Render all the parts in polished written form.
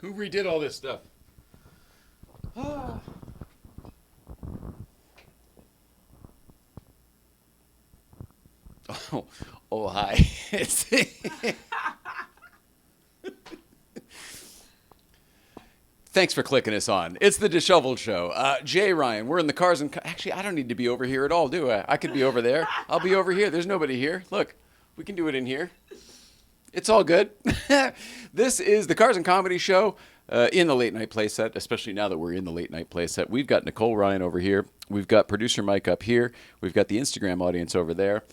Who redid all this stuff? Oh, hi. Thanks for clicking us on. It's the Disheveled Show. Jay, Ryan, we're in the cars and... Actually, I don't need to be over here at all, do I? I could be over there. I'll be over here. There's nobody here. Look, we can do it in here. It's all good. This is the Cars and Comedy Show in the Late Night Playset, especially now that we're in the Late Night Playset. We've got Nicole Ryan over here. We've got producer Mike up here. We've got the Instagram audience over there.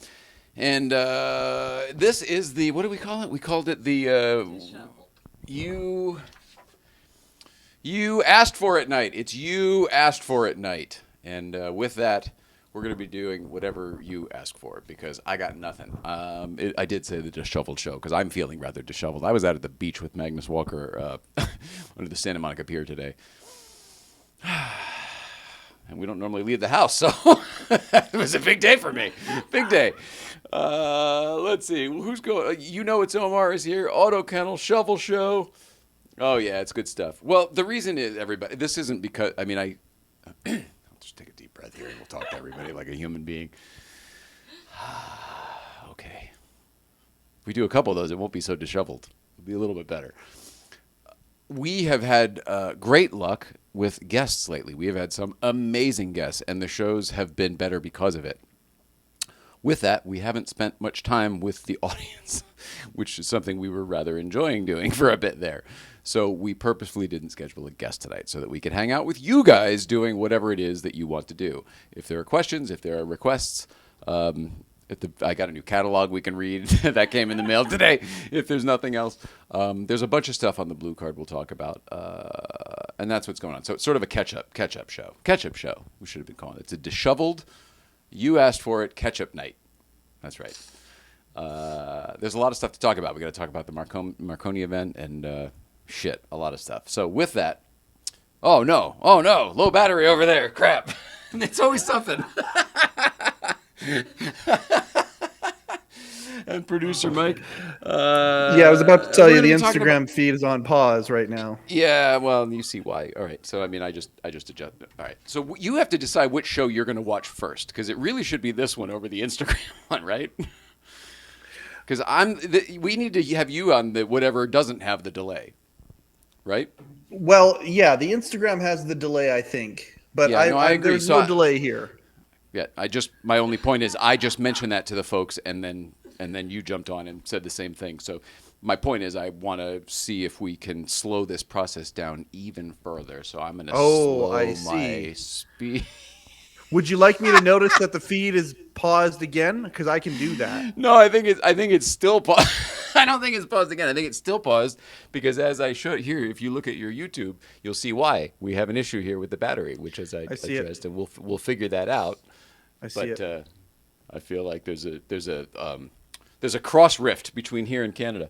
And this is the... What do we call it? We called it the... You asked for it night. It's you asked for it night. And with that, we're going to be doing whatever you ask for because I got nothing. I did say the Disheveled Show because I'm feeling rather disheveled. I was out at the beach with Magnus Walker under the Santa Monica Pier today. And we don't normally leave the house, so it was a big day for me. Big day. Let's see. Who's going? You know it's Omar is here. Auto Kennel, Shovel Show. Oh, yeah, it's good stuff. Well, the reason is, everybody, this isn't because, I mean, I'll just take a deep breath here and we'll talk to everybody like a human being. Okay. If we do a couple of those, it won't be so disheveled. It'll be a little bit better. We have had great luck with guests lately. We have had some amazing guests, and the shows have been better because of it. With that, we haven't spent much time with the audience, which is something we were rather enjoying doing for a bit there. So we purposefully didn't schedule a guest tonight so that we could hang out with you guys doing whatever it is that you want to do. If there are questions, if there are requests, I got a new catalog we can read. That came in the mail today. If there's nothing else, there's a bunch of stuff on the blue card we'll talk about, and that's what's going on. So it's sort of a catch-up show. Catch-up show, we should have been calling it. It's a disheveled, you asked for it, catch-up night. That's right. There's a lot of stuff to talk about. We got to talk about the Marconi event and a lot of stuff. So with that, oh no, low battery over there. Crap. It's always something. And producer Mike. I was about to tell you the Instagram feed is on pause right now. Yeah, well, you see why. All right. So I mean, I just adjusted. All right. So you have to decide which show you're going to watch first, because it really should be this one over the Instagram one, right? Because we need to have you on the whatever doesn't have the delay, right? Well, yeah, the Instagram has the delay, I think, but I agree. There's no delay here. Yeah, my only point is I just mentioned that to the folks, and then you jumped on and said the same thing. So my point is I want to see if we can slow this process down even further. So I'm going to slow my speed. Would you like me to notice that the feed is paused again? Because I can do that. No, I think it's still paused. I don't think it's paused again. I think it's still paused because as I showed here, if you look at your YouTube, you'll see why we have an issue here with the battery, which as I addressed, and we'll figure that out. I feel like there's a cross rift between here and Canada.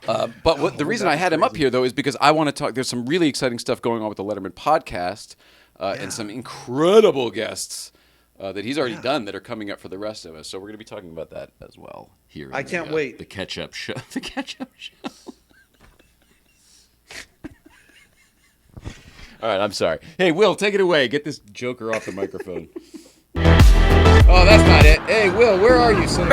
But the reason I had him up here though is because I want to talk. There's some really exciting stuff going on with the Letterman podcast. And some incredible guests that he's already done that are coming up for the rest of us. So we're going to be talking about that as well here. I can't wait. The catch-up show. The catch-up show. All right, I'm sorry. Hey, Will, take it away. Get this joker off the microphone. Oh, that's not it. Hey, Will, where are you, son?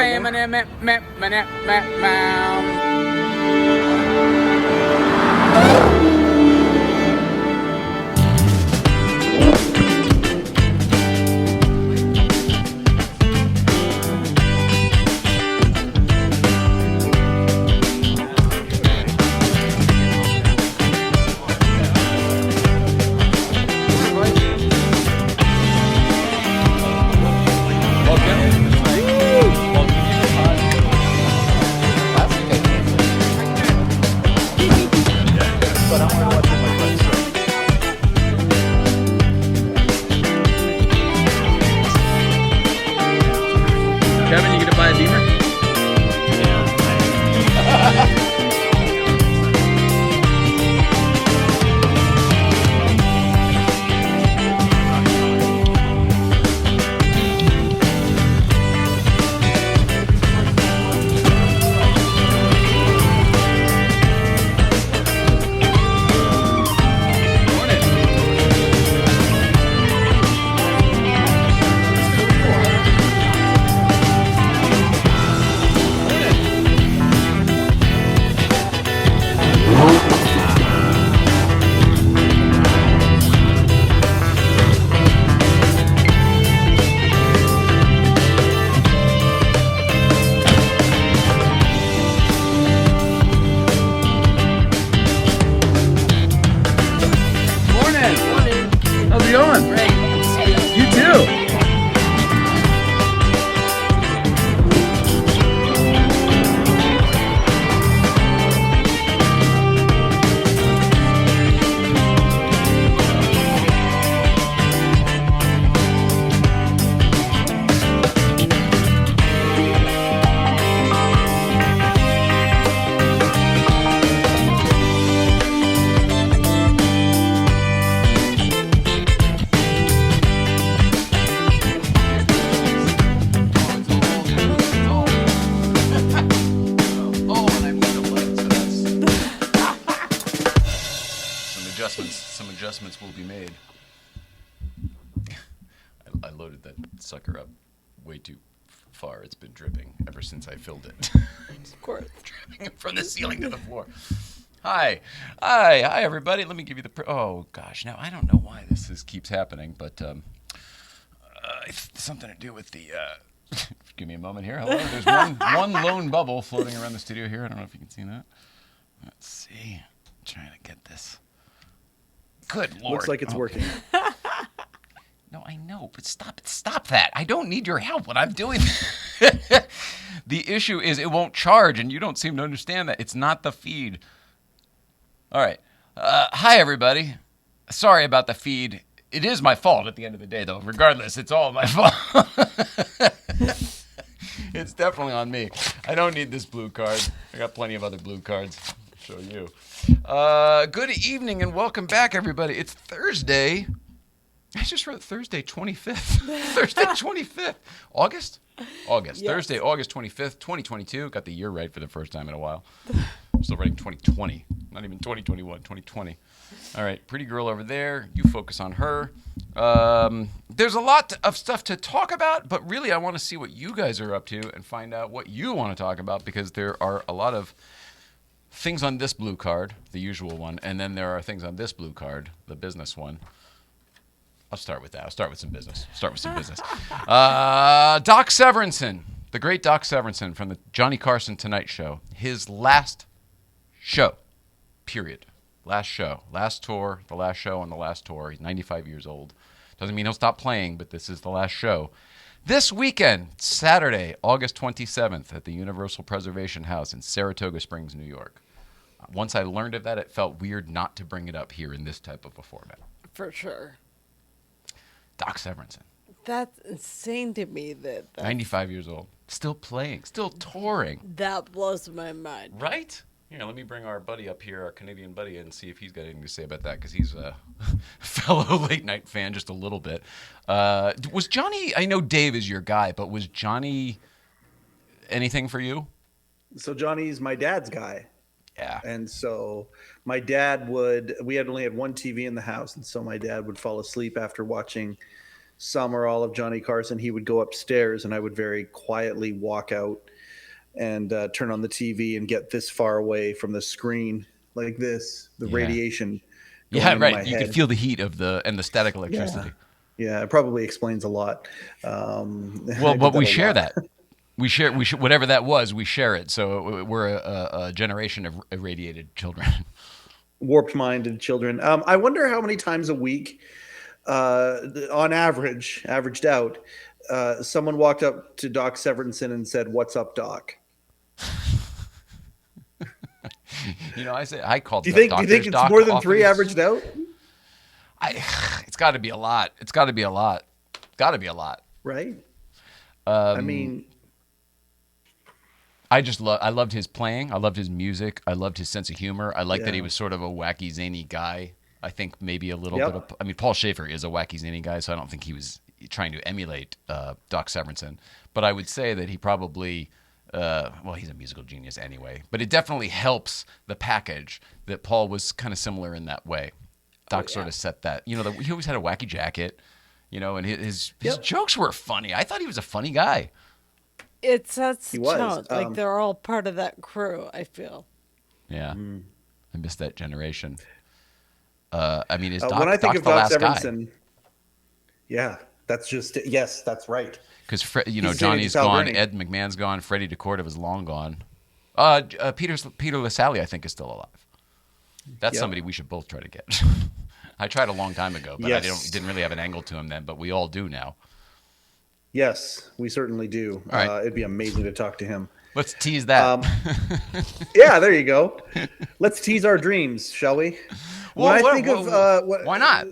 adjustments will be made. I loaded that sucker up way too far. It's been dripping ever since I filled it. Of course. Dripping from the ceiling to the floor. Hi, everybody. Let me give you the. Oh gosh, now I don't know why this keeps happening, but it's something to do with the. Give me a moment here. Hello. There's one lone bubble floating around the studio here. I don't know if you can see that. Let's see. I'm trying to get this. Good Lord. Looks like it's working. No, I know, but stop that. I don't need your help when I'm doing The issue is it won't charge, and you don't seem to understand that. It's not the feed. All right. Hi, everybody. Sorry about the feed. It is my fault at the end of the day, though. Regardless, it's all my fault. It's definitely on me. I don't need this blue card. I got plenty of other blue cards. I'll show you. Good evening and welcome back, everybody. It's Thursday. I just wrote Thursday 25th. Thursday 25th. August? Yes. Thursday, August 25th, 2022. Got the year right for the first time in a while. I'm still writing 2020. Not even 2021, 2020. All right, pretty girl over there. You focus on her. There's a lot of stuff to talk about, but really I want to see what you guys are up to and find out what you want to talk about, because there are a lot of things on this blue card, the usual one, and then there are things on this blue card, the business one. I'll start with that. I'll start with some business. Doc Severinsen, the great Doc Severinsen from the Johnny Carson Tonight Show. His last show, period. Last show. Last tour, the last show on the last tour. He's 95 years old. Doesn't mean he'll stop playing, but this is the last show. This weekend, Saturday, August 27th, at the Universal Preservation House in Saratoga Springs, New York. Once I learned of that, it felt weird not to bring it up here in this type of a format. For sure. Doc Severinsen. That's insane to me. That 95 years old. Still playing. Still touring. That blows my mind. Right? Here, let me bring our buddy up here, our Canadian buddy, and see if he's got anything to say about that, because he's a fellow late-night fan just a little bit. Was Johnny, I know Dave is your guy, but was Johnny anything for you? So Johnny's my dad's guy. Yeah. And so my dad we had only had one TV in the house. And so my dad would fall asleep after watching some or all of Johnny Carson. He would go upstairs and I would very quietly walk out and turn on the TV and get this far away from the screen like this, the radiation. Yeah, right. You could feel the heat of the static electricity. Yeah, it probably explains a lot. Well, but we share that. We share whatever that was. We share it. So we're a generation of irradiated children, warped-minded children. I wonder how many times a week, on averaged out, someone walked up to Doc Severinsen and said, "What's up, Doc?" I called. Do you think it's Doc more than three averaged out? It's got to be a lot. Right. I mean, I loved his playing. I loved his music. I loved his sense of humor. I liked that he was sort of a wacky, zany guy. I think maybe a little bit of. I mean, Paul Schaefer is a wacky, zany guy, so I don't think he was trying to emulate Doc Severinsen. But I would say that he probably. He's a musical genius anyway. But it definitely helps the package that Paul was kind of similar in that way. Doc sort of set that. He always had a wacky jacket. And his jokes were funny. I thought he was a funny guy. It sets the tone. Like they're all part of that crew, I feel. Yeah. I miss that generation. I mean, is Doc, when I think Doc's of the Doc last Severinsen, guy? Yeah, that's right. Because Johnny's gone, Ed McMahon's gone, Freddie DeCorda was long gone. Peter LaSalle, I think, is still alive. That's somebody we should both try to get. I tried a long time ago, but I didn't really have an angle to him then, but we all do now. Yes, we certainly do. All right. It'd be amazing to talk to him. Let's tease that. Yeah, there you go. Let's tease our dreams, shall we? Why not?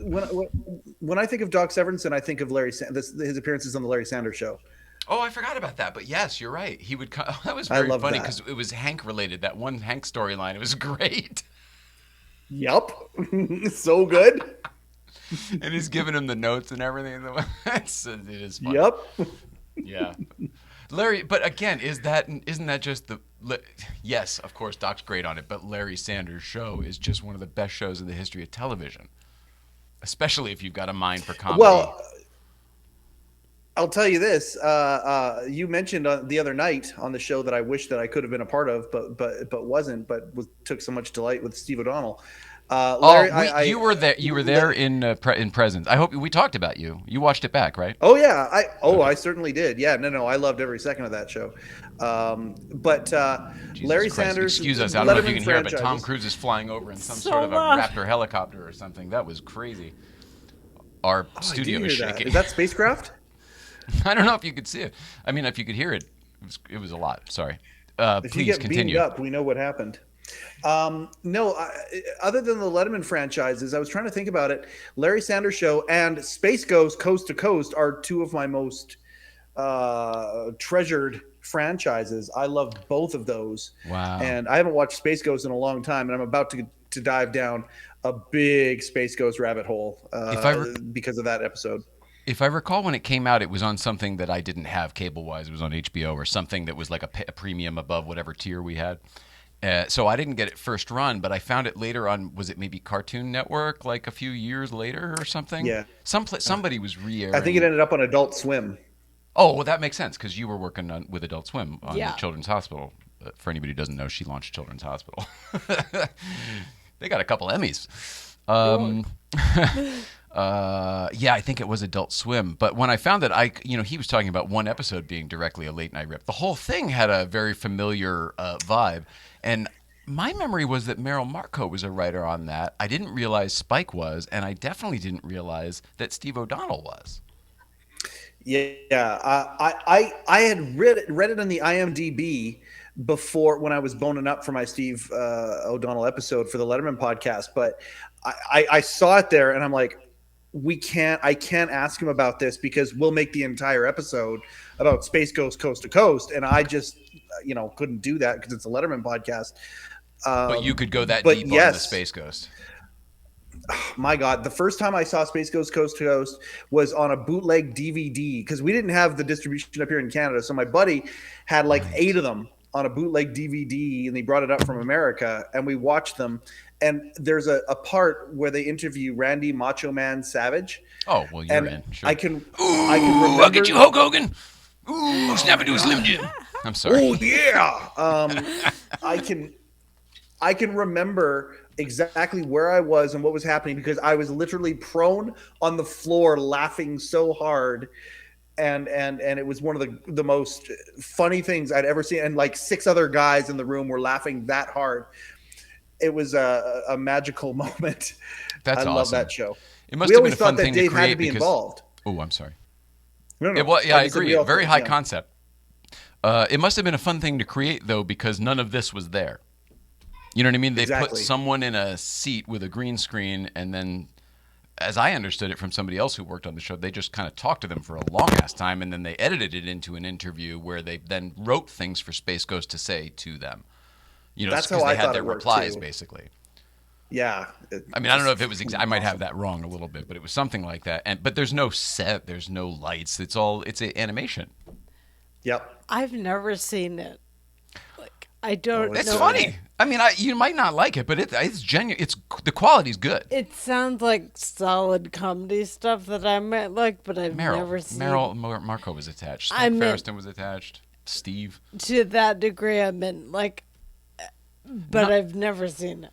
When I think of Doc Severinsen, I think of his appearances on the Larry Sanders Show. Oh, I forgot about that. But yes, you're right. He would. That was very funny because it was Hank related. That one Hank storyline. It was great. Yup. So good. And he's giving him the notes and everything. It is funny. Yep. Yeah. Larry, but again, isn't that just the? Yes, of course, Doc's great on it, but Larry Sanders' show is just one of the best shows in the history of television, especially if you've got a mind for comedy. Well, I'll tell you this. You mentioned the other night on the show that I wish that I could have been a part of, but wasn't. But took so much delight with Steve O'Donnell. Larry, you were there. You were there in presence. I hope we talked about you. You watched it back, right? Oh yeah, I certainly did. Yeah, no, I loved every second of that show. Larry Christ. Sanders. Excuse us. I don't know if you can hear it, but Tom Cruise is flying over in some sort of a Raptor helicopter or something. That was crazy. Our studio is shaking. Is that spacecraft? I don't know if you could see it. I mean, if you could hear it, it was a lot. Sorry. If please you get continue. beamed up, we know what happened. No, other than the Letterman franchises, I was trying to think about it. Larry Sanders Show and Space Ghost Coast to Coast are two of my most treasured franchises. I love both of those. Wow. And I haven't watched Space Ghost in a long time, and I'm about to dive down a big Space Ghost rabbit hole because of that episode. If I recall, when it came out, it was on something that I didn't have cable-wise. It was on HBO or something that was like a premium above whatever tier we had. So I didn't get it first run, but I found it later on. Was it maybe Cartoon Network, like a few years later or something? Yeah. Somebody was re-airing. I think it ended up on Adult Swim. Oh, well, that makes sense because you were working with Adult Swim on Yeah. the Children's Hospital. For anybody who doesn't know, she launched Children's Hospital. They got a couple Emmys. Yeah, I think it was Adult Swim. But when I found that he was talking about one episode being directly a late night rip. The whole thing had a very familiar vibe. And my memory was that Meryl Marco was a writer on that. I didn't realize Spike was, and I definitely didn't realize that Steve O'Donnell was. Yeah, I had read it on the IMDb before when I was boning up for my Steve O'Donnell episode for the Letterman podcast, but I saw it there and I'm like, I can't ask him about this because we'll make the entire episode about Space Ghost Coast to Coast, and I just couldn't do that because it's a Letterman podcast. But you could go that deep on the Space Ghost. My God, the first time I saw Space Ghost Coast to Coast was on a bootleg DVD because we didn't have the distribution up here in Canada. So my buddy had like 8 of them on a bootleg DVD, and he brought it up from America, and we watched them. And there's a part where they interview Randy Macho Man Savage. Oh, well, you're in. Sure. I can remember. I'll get you, Hulk Hogan. Ooh, snap into a Slim Jim. I'm sorry. Oh yeah. I can remember exactly where I was and what was happening because I was literally prone on the floor laughing so hard. And it was one of the most funny things I'd ever seen. And like 6 other guys in the room were laughing that hard. It was a magical moment. That's awesome. I love that show. It must have been a fun thought that thing Dave to create had to be involved. Oh, I'm sorry. No. I agree. Very high concept. It must have been a fun thing to create, though, because none of this was there. You know what I mean? They put someone in a seat with a green screen, and then, as I understood it from somebody else who worked on the show, they just kind of talked to them for a long-ass time, and then they edited it into an interview where they then wrote things for Space Ghost to say to them. That's how they I had thought their it worked, replies, too. Basically. Yeah. I mean, I don't know if it was. I might have that wrong a little bit, but it was something like that. But there's no set, there's no lights. It's a animation. Yep. I've never seen it. Like, I don't know. It's funny. I mean, you might not like it, but it's genuine. The quality's good. It sounds like solid comedy stuff that I might like, but I've never seen. Meryl Marco was attached. Spike Ferriston was attached. Steve. To that degree, I meant like, but I've never seen it.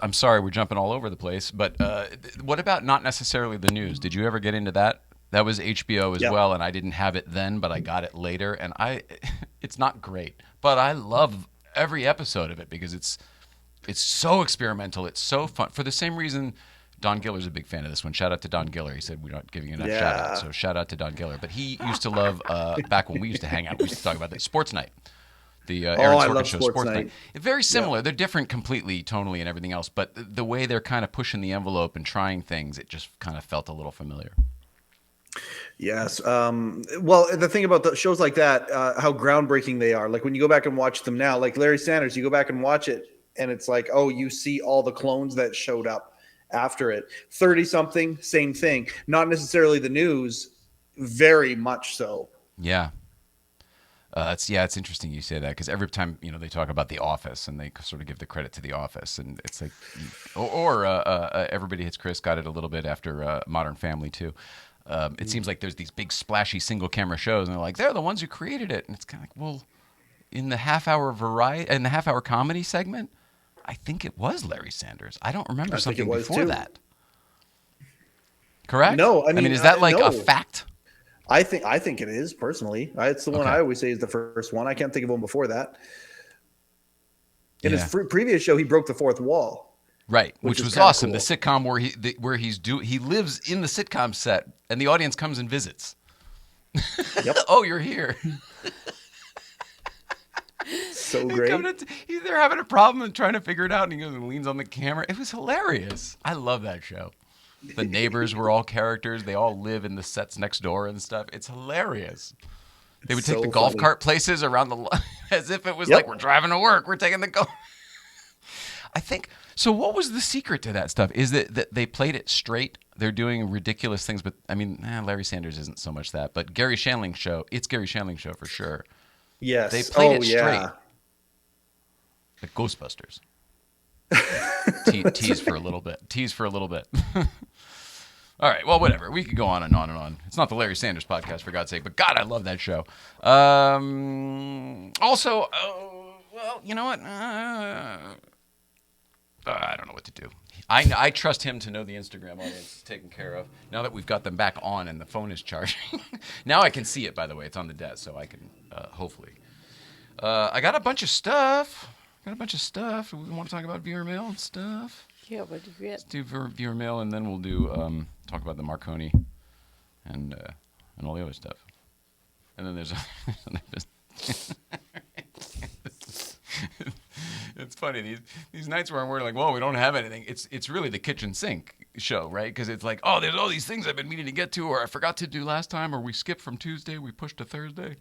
I'm sorry, we're jumping all over the place, but what about not necessarily the news? Did you ever get into that? That was HBO as well, and I didn't have it then, but I got it later, and it's not great, but I love every episode of it because it's so experimental, it's so fun. For the same reason, Don Giller's a big fan of this one. Shout out to Don Giller. He said we're not giving enough shout outs, so shout out to Don Giller. But he used to love, back when we used to hang out, we used to talk about that, Sports Night. The Aaron Sorkin show, Sports Night. Very similar. They're different completely, tonally, and everything else. But the way they're kind of pushing the envelope and trying things, it just kind of felt a little familiar. Yes. Well, the thing about the shows like that, how groundbreaking they are. Like when you go back and watch them now, like Larry Sanders, you go back and watch it, and it's like, oh, you see all the clones that showed up after it. 30-something, same thing. Not necessarily the news, very much so. Yeah. It's interesting you say that because every time they talk about The Office and they sort of give the credit to The Office, and it's like, Everybody Hates Chris got it a little bit after Modern Family too. It seems like there's these big splashy single camera shows, and they're like they're the ones who created it, and it's kind of like, well, in the half hour comedy segment, I think it was Larry Sanders. I don't remember something before that. Correct? No, I mean, is that like no. a fact? I think it is personally. It's the one I always say is the first one. I can't think of one before that. In his previous show, he broke the fourth wall, right? Which was awesome. Cool. The sitcom where he lives in the sitcom set, and the audience comes and visits. Yep. Oh, you're here. So great. They're having a problem and trying to figure it out, and he goes and leans on the camera. It was hilarious. I love that show. The neighbors were all characters. They all live in the sets next door and stuff. It's hilarious. They would take the golf cart places around the as if it was like, we're driving to work. We're taking the golf. I think so. What was the secret to that stuff? Is that they played it straight? They're doing ridiculous things, but I mean, Larry Sanders isn't so much that. But Gary Shandling show, it's Gary Shandling show for sure. Yes, they played it straight. The Ghostbusters. Tease for a little bit. All right, well, whatever. We could go on and on and on. It's not the Larry Sanders podcast, for God's sake, but God, I love that show. Also, well, you know what? I don't know what to do. I trust him to know the Instagram audience is taken care of. Now that we've got them back on and the phone is charging. Now I can see it, by the way. It's on the desk, so I can hopefully. I got a bunch of stuff. We want to talk about viewer mail and stuff. Yeah, what did you get? Let's do viewer mail, and then we'll do talk about the Marconi and all the other stuff. And then there's it's funny these nights where we're like, well, we don't have anything. It's really the kitchen sink show, right? Because it's like, oh, there's all these things I've been meaning to get to, or I forgot to do last time, or we skipped from Tuesday, we pushed to Thursday.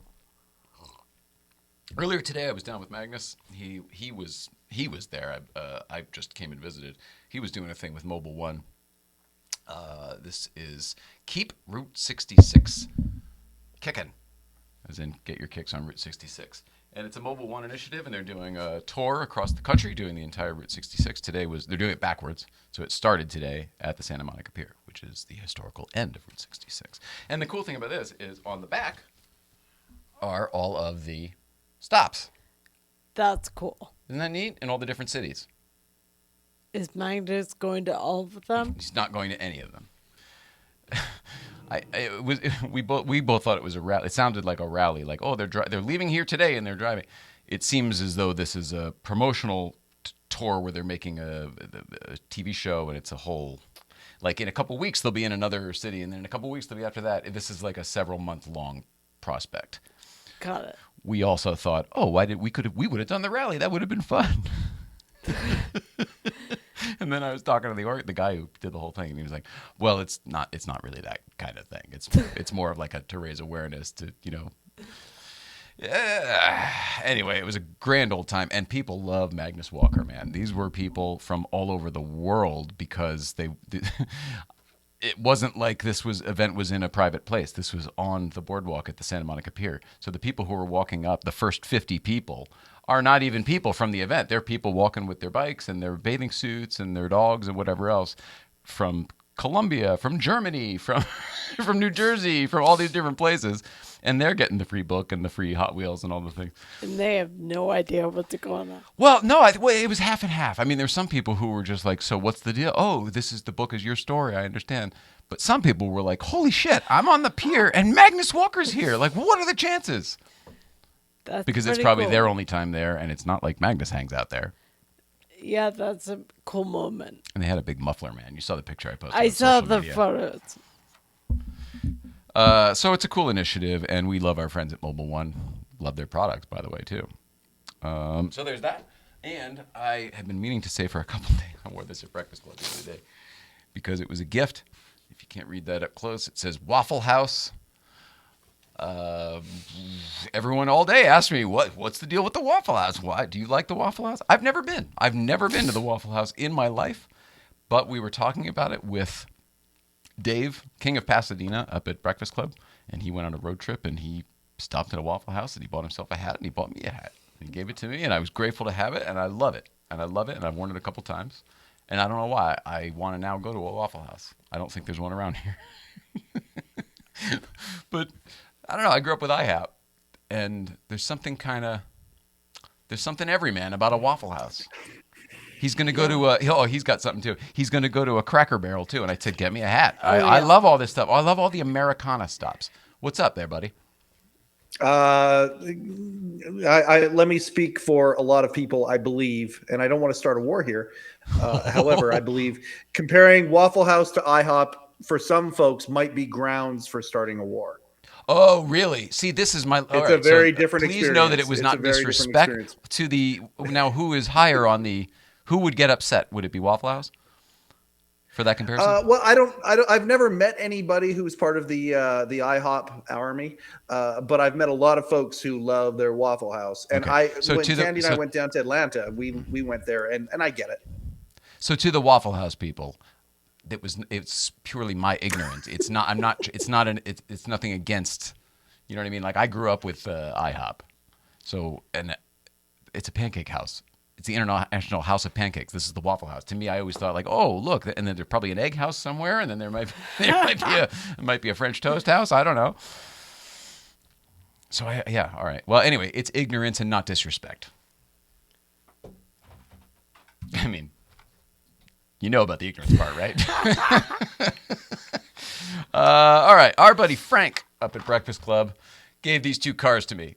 Earlier today, I was down with Magnus. He was there. I just came and visited. He was doing a thing with Mobile One. This is Keep Route 66 Kickin', as in get your kicks on Route 66. And it's a Mobile One initiative, and they're doing a tour across the country, doing the entire Route 66. They're doing it backwards, so it started today at the Santa Monica Pier, which is the historical end of Route 66. And the cool thing about this is on the back are all of the stops. That's cool. Isn't that neat? In all the different cities. Is Magnus going to all of them? He's not going to any of them. We both thought it was a rally. It sounded like a rally. Like, oh, they're leaving here today and they're driving. It seems as though this is a promotional tour where they're making a TV show, and it's a whole. Like in a couple weeks they'll be in another city, and then in a couple weeks they'll be after that. This is like a several month long prospect. Got it. We also thought, oh, we would have done the rally. That would have been fun. And then I was talking to the guy who did the whole thing, and he was like, well, it's not really that kind of thing. It's more of like to raise awareness to, Anyway, it was a grand old time, and people love Magnus Walker, man. These were people from all over the world because it wasn't like event was in a private place. This was on the boardwalk at the Santa Monica Pier. So the people who were walking up, the first 50 people, are not even people from the event. They're people walking with their bikes and their bathing suits and their dogs and whatever else from Colombia, from Germany, from New Jersey, from all these different places. And they're getting the free book and the free Hot Wheels and all the things. And they have no idea what's going on. Well, no, it was half and half. I mean, there's some people who were just like, so what's the deal? Oh, the book is your story. I understand. But some people were like, holy shit, I'm on the pier and Magnus Walker's here. Like, what are the chances? Because it's probably their only time there, and it's not like Magnus hangs out there. Yeah, that's a cool moment. And they had a big muffler, man. You saw the picture I posted. I saw the photos. So it's a cool initiative, and we love our friends at Mobile One. Love their products, by the way, too. So there's that. And I have been meaning to say for a couple of days, I wore this at Breakfast Club the other day, because it was a gift. If you can't read that up close, it says Waffle House. Everyone all day asked me, what's the deal with the Waffle House? Why do you like the Waffle House? I've never been to the Waffle House in my life, but we were talking about it with Dave, King of Pasadena, up at Breakfast Club, and he went on a road trip, and he stopped at a Waffle House and he bought himself a hat and he bought me a hat. And he gave it to me and I was grateful to have it and I love it. And I love it and I've worn it a couple times. And I don't know why. I want to now go to a Waffle House. I don't think there's one around here. But I don't know. I grew up with IHOP. And there's something everyman about a Waffle House. He's going to go to he's got something too. He's going to go to a Cracker Barrel too. And I said, get me a hat. I love all this stuff. I love all the Americana stops. What's up there, buddy? Let me speak for a lot of people, I believe, and I don't want to start a war here. However, I believe comparing Waffle House to IHOP for some folks might be grounds for starting a war. Oh, really? See, this is my... It's a very different experience. Please know that it was not disrespect to the... Now, who is higher on the... Who would get upset? Would it be Waffle House for that comparison? Well, I've never met anybody who's part of the IHOP army, but I've met a lot of folks who love their Waffle House. And when Candy and I went down to Atlanta, we went there, and I get it. So to the Waffle House people... It's purely my ignorance. It's nothing against, you know what I mean? Like I grew up with IHOP. So, and it's a pancake house. It's the International House of Pancakes. This is the Waffle House. To me, I always thought like, oh, look, and then there's probably an egg house somewhere. And then there might be a French toast house. I don't know. So yeah. All right. Well, anyway, it's ignorance and not disrespect. I mean, you know about the ignorance part, right? All right. Our buddy Frank up at Breakfast Club gave these two cars to me.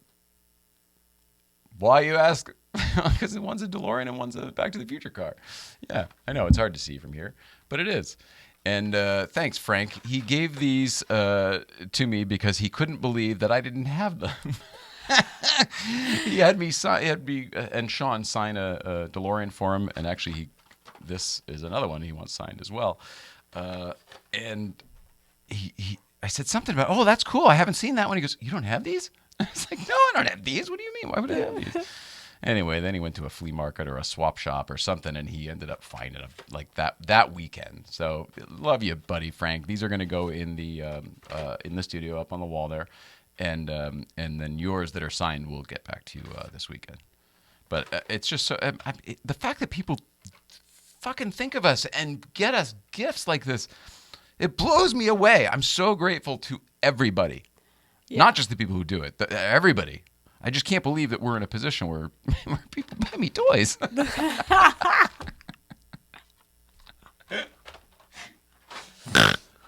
Why, you ask? Because one's a DeLorean and one's a Back to the Future car. Yeah, I know. It's hard to see from here, but it is. And thanks, Frank. He gave these to me because he couldn't believe that I didn't have them. He had me and Sean sign a DeLorean for him, and actually this is another one he wants signed as well. And I said something about, oh, that's cool. I haven't seen that one. He goes, you don't have these? I was like, no, I don't have these. What do you mean? Why would I have these? Anyway, then he went to a flea market or a swap shop or something, and he ended up finding them like that weekend. So love you, buddy Frank. These are going to go in the studio up on the wall there, and then yours that are signed will get back to you this weekend. But it's just so the fact that people fucking think of us and get us gifts like this, it blows me away. I'm so grateful to everybody, not just the people who do it, everybody. I just can't believe that we're in a position where people buy me toys.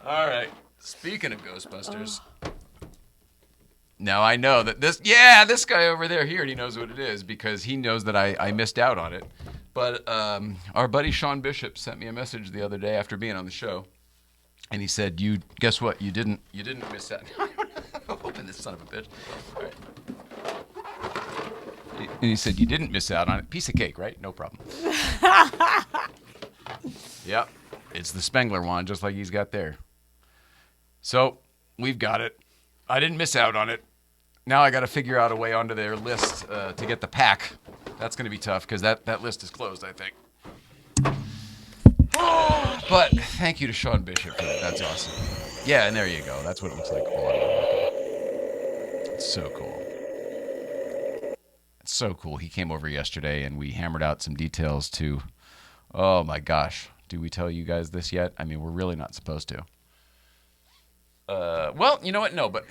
All right. Speaking of Ghostbusters, now I know that this guy over there, he already knows what it is because he knows that I missed out on it. But our buddy Sean Bishop sent me a message the other day after being on the show, and he said, guess what? You didn't miss out. Open this son of a bitch. All right. And he said, you didn't miss out on it. Piece of cake, right? No problem. Yep. It's the Spengler wand, just like he's got there. So we've got it. I didn't miss out on it. Now I got to figure out a way onto their list to get the pack. That's going to be tough because that list is closed, I think. But thank you to Sean Bishop for that. That's awesome. Yeah, and there you go. That's what it looks like. It's so cool. It's so cool. He came over yesterday and we hammered out some details to, oh my gosh. Do we tell you guys this yet? I mean, we're really not supposed to. Well, you know what? No, but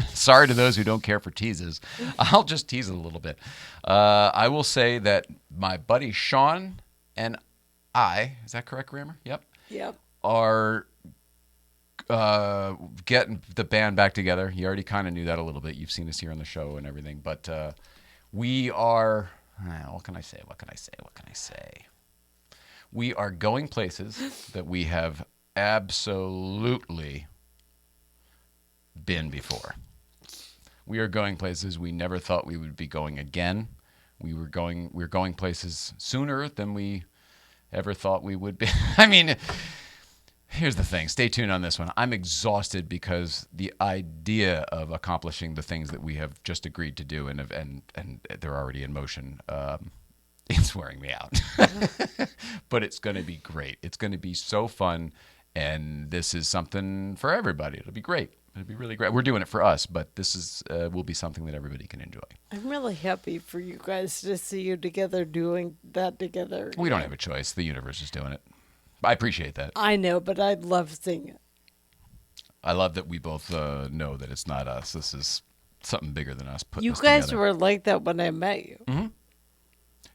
sorry to those who don't care for teases. I'll just tease it a little bit. I will say that my buddy Sean and I, is that correct, grammar? Yep. Are getting the band back together. You already kind of knew that a little bit. You've seen us here on the show and everything. But we are, what can I say? We are going places that we have absolutely been before. We are going places we never thought we would be going again. We're going places sooner than we ever thought we would be. I mean, here's the thing. Stay tuned on this one. I'm exhausted because the idea of accomplishing the things that we have just agreed to do and they're already in motion, it's wearing me out. But it's going to be great. It's going to be so fun. And this is something for everybody. It'll be great. It'd be really great. We're doing it for us, but this is will be something that everybody can enjoy. I'm really happy for you guys to see you together doing that together. We don't have a choice. The universe is doing it. I appreciate that. I know, but I love seeing it. I love that we both know that it's not us. This is something bigger than us. You guys were like that when I met you. Mm-hmm.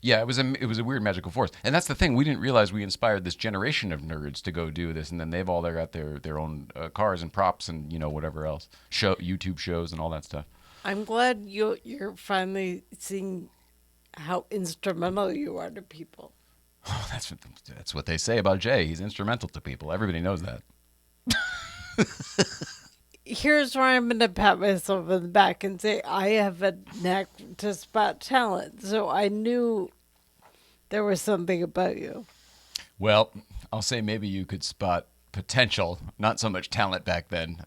Yeah, it was a weird magical force, and that's the thing. We didn't realize we inspired this generation of nerds to go do this, and then they've all got their own cars and props and whatever else, YouTube shows and all that stuff. I'm glad you're finally seeing how instrumental you are to people. Oh, that's what they say about Jay. He's instrumental to people. Everybody knows that. Here's where I'm going to pat myself on the back and say I have a knack to spot talent. So I knew there was something about you. Well, I'll say maybe you could spot potential, not so much talent back then.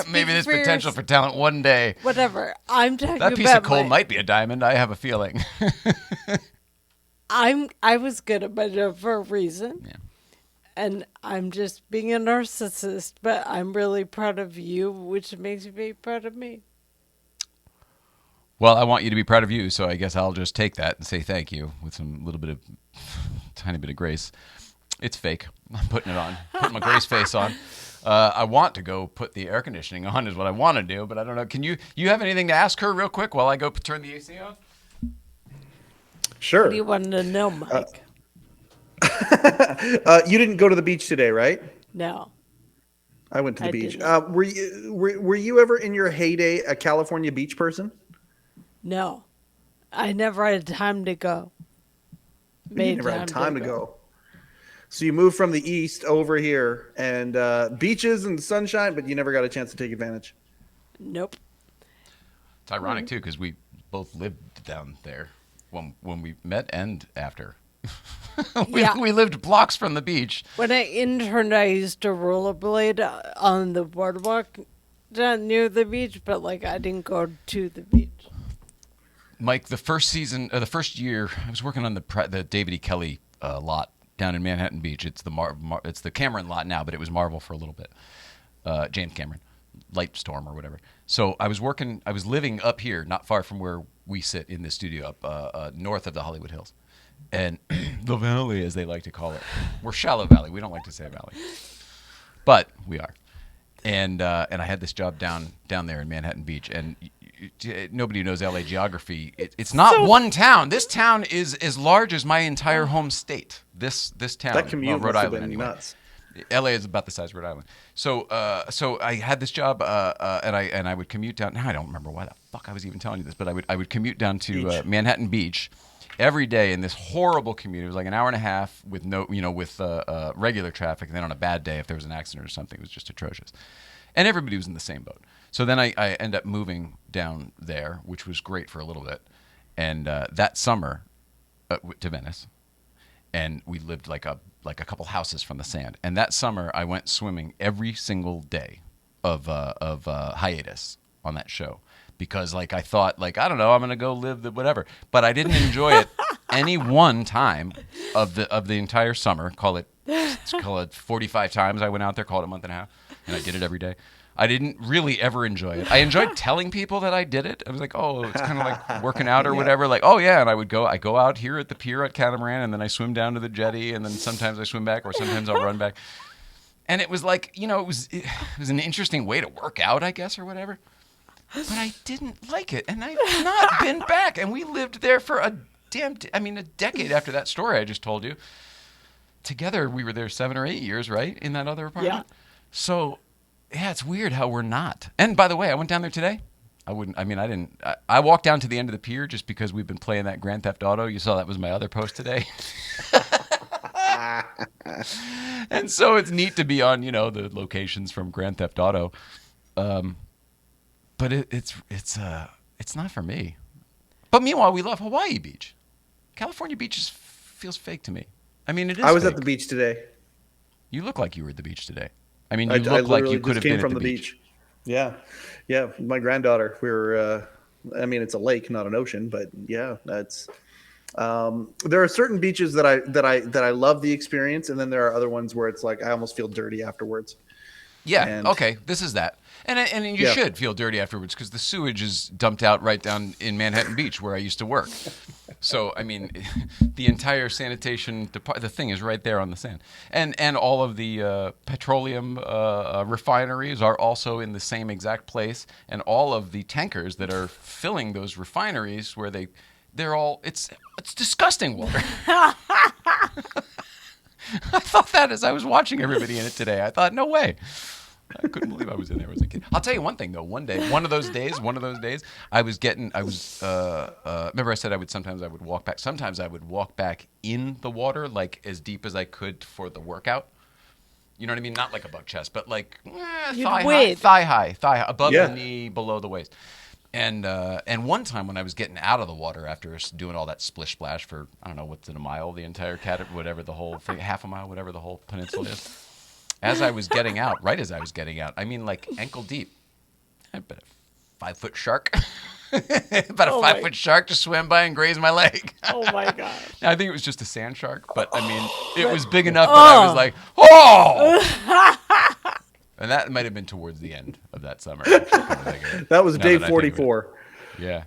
Maybe there's potential for talent one day. Whatever. I'm talking about that piece of coal might be a diamond. I have a feeling. I was good at my job for a reason. Yeah. And I'm just being a narcissist, but I'm really proud of you, which makes you very proud of me. Well, I want you to be proud of you, so I guess I'll just take that and say thank you with some little bit of, tiny bit of grace. It's fake. I'm putting it on. Putting my grace face on. I want to go put the air conditioning on is what I want to do, but I don't know. Can you have anything to ask her real quick while I go turn the AC on? Sure. What do you want to know, Mike? You didn't go to the beach today, right? No. I went to the beach. Didn't. Were you ever in your heyday a California beach person? No. I never had time to go. You never had time to go. So you moved from the east over here and beaches and sunshine, but you never got a chance to take advantage. Nope. It's ironic, too, because we both lived down there when we met and after. we lived blocks from the beach. When I interned, I used to rollerblade on the boardwalk down near the beach, but I didn't go to the beach. Mike, the first year, I was working on the David E. Kelly lot down in Manhattan Beach. It's it's the Cameron lot now, but it was Marvel for a little bit. James Cameron, Lightstorm or whatever. So I was living up here, not far from where we sit in the studio, up north of the Hollywood Hills. And the valley, as they like to call it. We're shallow valley. We don't like to say valley. But we are. And I had this job down there in Manhattan Beach. And nobody knows LA geography. It's not one town. This town is as large as my entire home state. This town. That commute Rhode must have Island, been anyway. nuts. LA is about the size of Rhode Island. So I had this job, and I would commute down. Now I don't remember why the fuck I was even telling you this, but I would commute down to Manhattan Beach every day in this horrible commute. It was like an hour and a half with regular traffic, and then on a bad day, if there was an accident or something, it was just atrocious. And everybody was in the same boat. So then I ended up moving down there, which was great for a little bit. And that summer to Venice, and we lived like a couple houses from the sand. And that summer, I went swimming every single day of hiatus on that show. Because I thought I don't know, I'm gonna go live the whatever, but I didn't enjoy it any one time of the entire summer. Call it 45 times I went out there. Call it a month and a half, and I did it every day. I didn't really ever enjoy it. I enjoyed telling people that I did it. I was like, oh, it's kind of like working out or whatever. Oh yeah, and I go out here at the pier at Catamaran, and then I swim down to the jetty, and then sometimes I swim back, or sometimes I'll run back. And it was it was an interesting way to work out, I guess, or whatever. But I didn't like it, and I've not been back. And we lived there for a decade after that story I just told you. Together, we were there 7 or 8 years, right, in that other apartment? Yeah. So, yeah, it's weird how we're not. And by the way, I went down there today. I walked down to the end of the pier just because we've been playing that Grand Theft Auto. You saw that was my other post today. And so it's neat to be on, the locations from Grand Theft Auto. But it's not for me. But meanwhile, we love Hawaii Beach. California Beach feels fake to me. I mean, it is. I was fake. at the beach today. You look like you were at the beach today. I mean, you look like you could have been at the beach. Yeah. My granddaughter. We were. It's a lake, not an ocean, but yeah, that's. There are certain beaches that I love the experience, and then there are other ones where it's like I almost feel dirty afterwards. Yeah. And Okay. This is that. And you Yeah. should feel dirty afterwards because the sewage is dumped out right down in Manhattan Beach where I used to work. So I mean, the entire sanitation the thing is right there on the sand, and all of the petroleum refineries are also in the same exact place, and all of the tankers that are filling those refineries where they're all it's disgusting water. I thought that as I was watching everybody in it today. I thought, no way. I couldn't believe I was in there as a kid. I'll tell you one thing though. One of those days, remember I said sometimes I would walk back. Sometimes I would walk back in the water, like as deep as I could for the workout. You know what I mean? Not like a buck chest, but like thigh high, above Yeah. the knee, below the waist. And one time when I was getting out of the water after doing all that splish splash for, I don't know, what's in a mile, the entire whatever the whole thing, half a mile, whatever the whole peninsula is. As I was getting out, I mean like ankle deep, about a 5-foot shark. About a 5-foot shark just swam by and grazed my leg. Oh my god! I think it was just a sand shark, but I mean, it was big enough that I was like, oh! And that might have been towards the end of that summer. that was Now day that I think of it. 44. Yeah.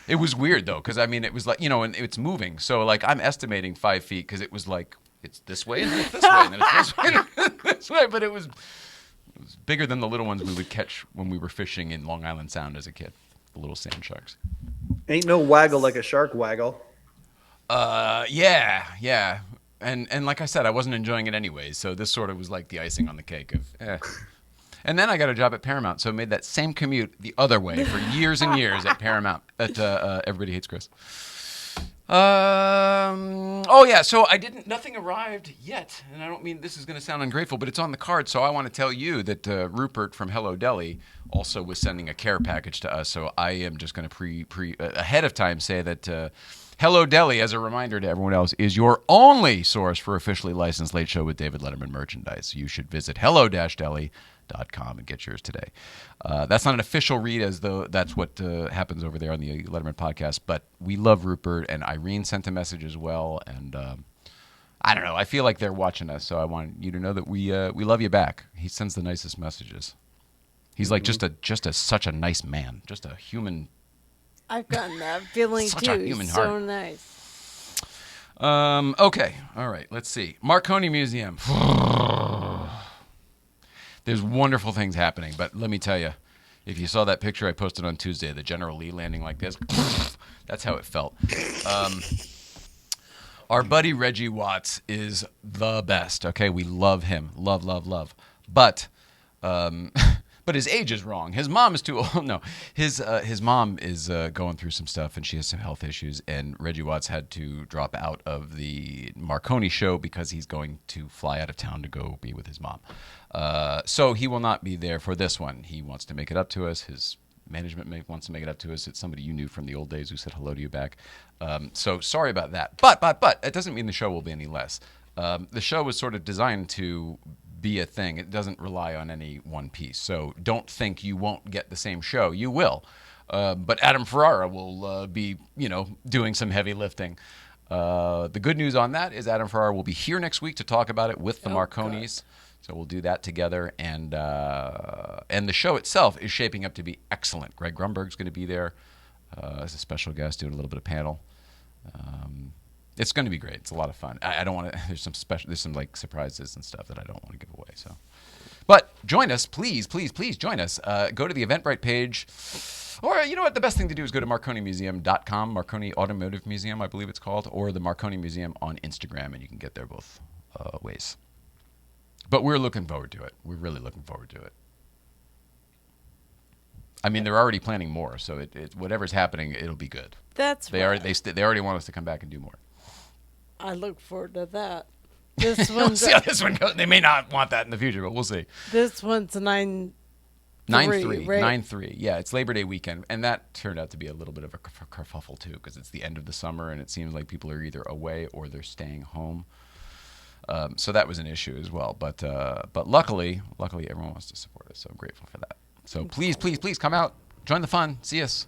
It was weird, though, because, I mean, it was like, and it's moving. So, like, I'm estimating 5 feet because it was like, it's this way and then it's this way and then it's this way and then this way. But it was bigger than the little ones we would catch when we were fishing in Long Island Sound as a kid, the little sand sharks. Ain't no waggle like a shark waggle. Yeah. And like I said, I wasn't enjoying it anyway. So this sort of was like the icing on the cake of, And then I got a job at Paramount, so I made that same commute the other way for years and years at Paramount. At Everybody Hates Chris. So nothing arrived yet, and I don't mean this is going to sound ungrateful, but it's on the card. So I want to tell you that Rupert from Hello Deli also was sending a care package to us. So I am just going to ahead of time say that Hello Deli, as a reminder to everyone else, is your only source for officially licensed Late Show with David Letterman merchandise. You should visit hello-deli.com and get yours today. That's not an official read, as though that's what happens over there on the Letterman podcast, but we love Rupert, and Irene sent a message as well, and I don't know, I feel like they're watching us, so I want you to know that we love you back. He sends the nicest messages. He's like such a nice man, just a human. I've gotten that feeling Such too. a human So heart. nice. Okay, all right, let's see. Marconi Museum. There's wonderful things happening, but let me tell you, if you saw that picture I posted on Tuesday, the General Lee landing like this, that's how it felt. Our buddy Reggie Watts is the best. Okay, we love him, love. But his age is wrong. His mom is too old. No, his mom is going through some stuff, and she has some health issues. And Reggie Watts had to drop out of the Marconi show because he's going to fly out of town to go be with his mom. So he will not be there for this one. He wants to make it up to us. His management wants to make it up to us. It's somebody you knew from the old days who said hello to you back. So sorry about that. But it doesn't mean the show will be any less. The show was sort of designed to be a thing. It doesn't rely on any one piece. So don't think you won't get the same show. You will. But Adam Ferrara will be, doing some heavy lifting. The good news on that is Adam Ferrara will be here next week to talk about it with the Marconis. So we'll do that together, and the show itself is shaping up to be excellent. Greg Grunberg's going to be there as a special guest, doing a little bit of panel. It's going to be great. It's a lot of fun. I don't want to. There's some like surprises and stuff that I don't want to give away. So, but join us, please join us. Go to the Eventbrite page, or you know what? The best thing to do is go to MarconiMuseum.com, Marconi Automotive Museum, I believe it's called, or the Marconi Museum on Instagram, and you can get there both ways. But we're looking forward to it. We're really looking forward to it. I mean, they're already planning more, so whatever's happening, it'll be good. They already want us to come back and do more. I look forward to that. This We'll one's see how this one goes. They may not want that in the future, but we'll see. This one's 9-3, 9-3, right? 9-3. Yeah, it's Labor Day weekend, and that turned out to be a little bit of a kerfuffle too, because it's the end of the summer, and it seems like people are either away or they're staying home. So that was an issue as well. But luckily everyone wants to support us, so I'm grateful for that. So please come out, join the fun, see us.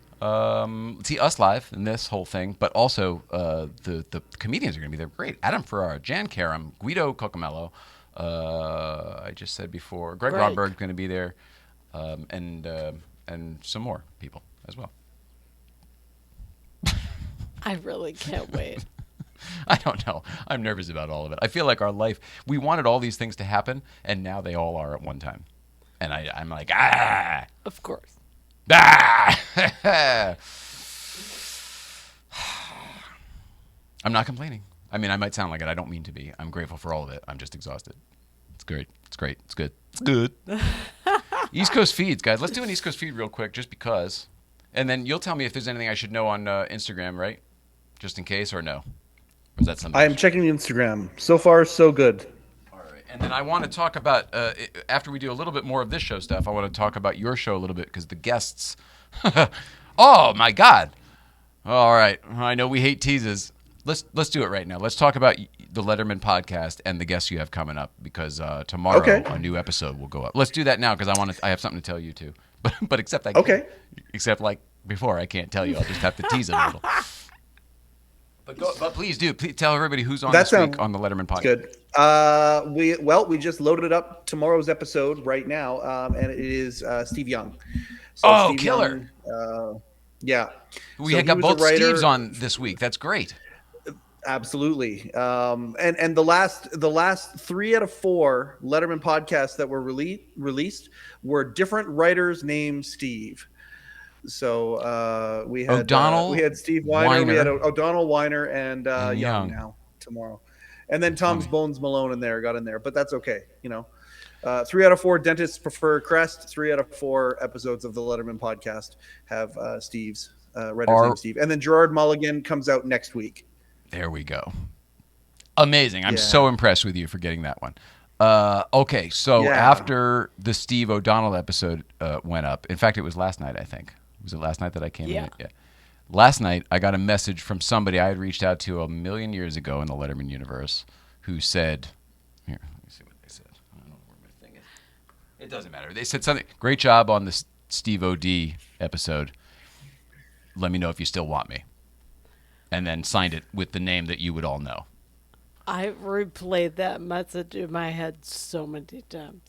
See us live in this whole thing, but also the comedians are going to be there. Great. Adam Ferrara, Jan Karam, Guido Cocomello, I just said before, Greg Greg. Ronberg's going to be there, and some more people as well. I really can't wait. I don't know. I'm nervous about all of it. I feel like our life, we wanted all these things to happen, and now they all are at one time. And I'm like, ah! Of course. Ah! I'm not complaining. I mean, I might sound like it. I don't mean to be. I'm grateful for all of it. I'm just exhausted. It's great. It's great. It's good. It's good. East Coast feeds, guys. Let's do an East Coast feed real quick just because. And then you'll tell me if there's anything I should know on Instagram, right? Just in case, or no? Or is that something? I am checking Instagram. So far, so good. All right. And then I want to talk about, after we do a little bit more of this show stuff, I want to talk about your show a little bit because the guests. Oh, my God. All right. I know we hate teases. Let's do it right now. Let's talk about the Letterman podcast and the guests you have coming up because tomorrow a new episode will go up. Let's do that now because I have something to tell you too. But except except like before, I can't tell you. I'll just have to tease it a little. But please tell everybody who's on this week on the Letterman podcast. Good. We just loaded up tomorrow's episode right now, and it is Steve Young. So Steve killer! Young, yeah, we got both Steves on this week. That's great. Absolutely. And the last 3 out of 4 Letterman podcasts that were released were different writers named Steve. So we had Steve Weiner, we had O'Donnell, Weiner, and Young now tomorrow, and then Tom's Bones Malone got in there, but that's okay. 3 out of 4 dentists prefer Crest. 3 out of 4 episodes of the Letterman podcast have Steve's writers named Steve, and then Gerard Mulligan comes out next week. There we go. Amazing. I'm so impressed with you for getting that one. Okay, so after the Steve O'Donnell episode went up, in fact, it was last night, I think. Was it last night that I came in? Yeah. Last night, I got a message from somebody I had reached out to a million years ago in the Letterman universe who said, here, let me see what they said. I don't know where my thing is. It doesn't matter. They said something, great job on the Steve O.D. episode. Let me know if you still want me. And then signed it with the name that you would all know. I replayed that message in my head so many times.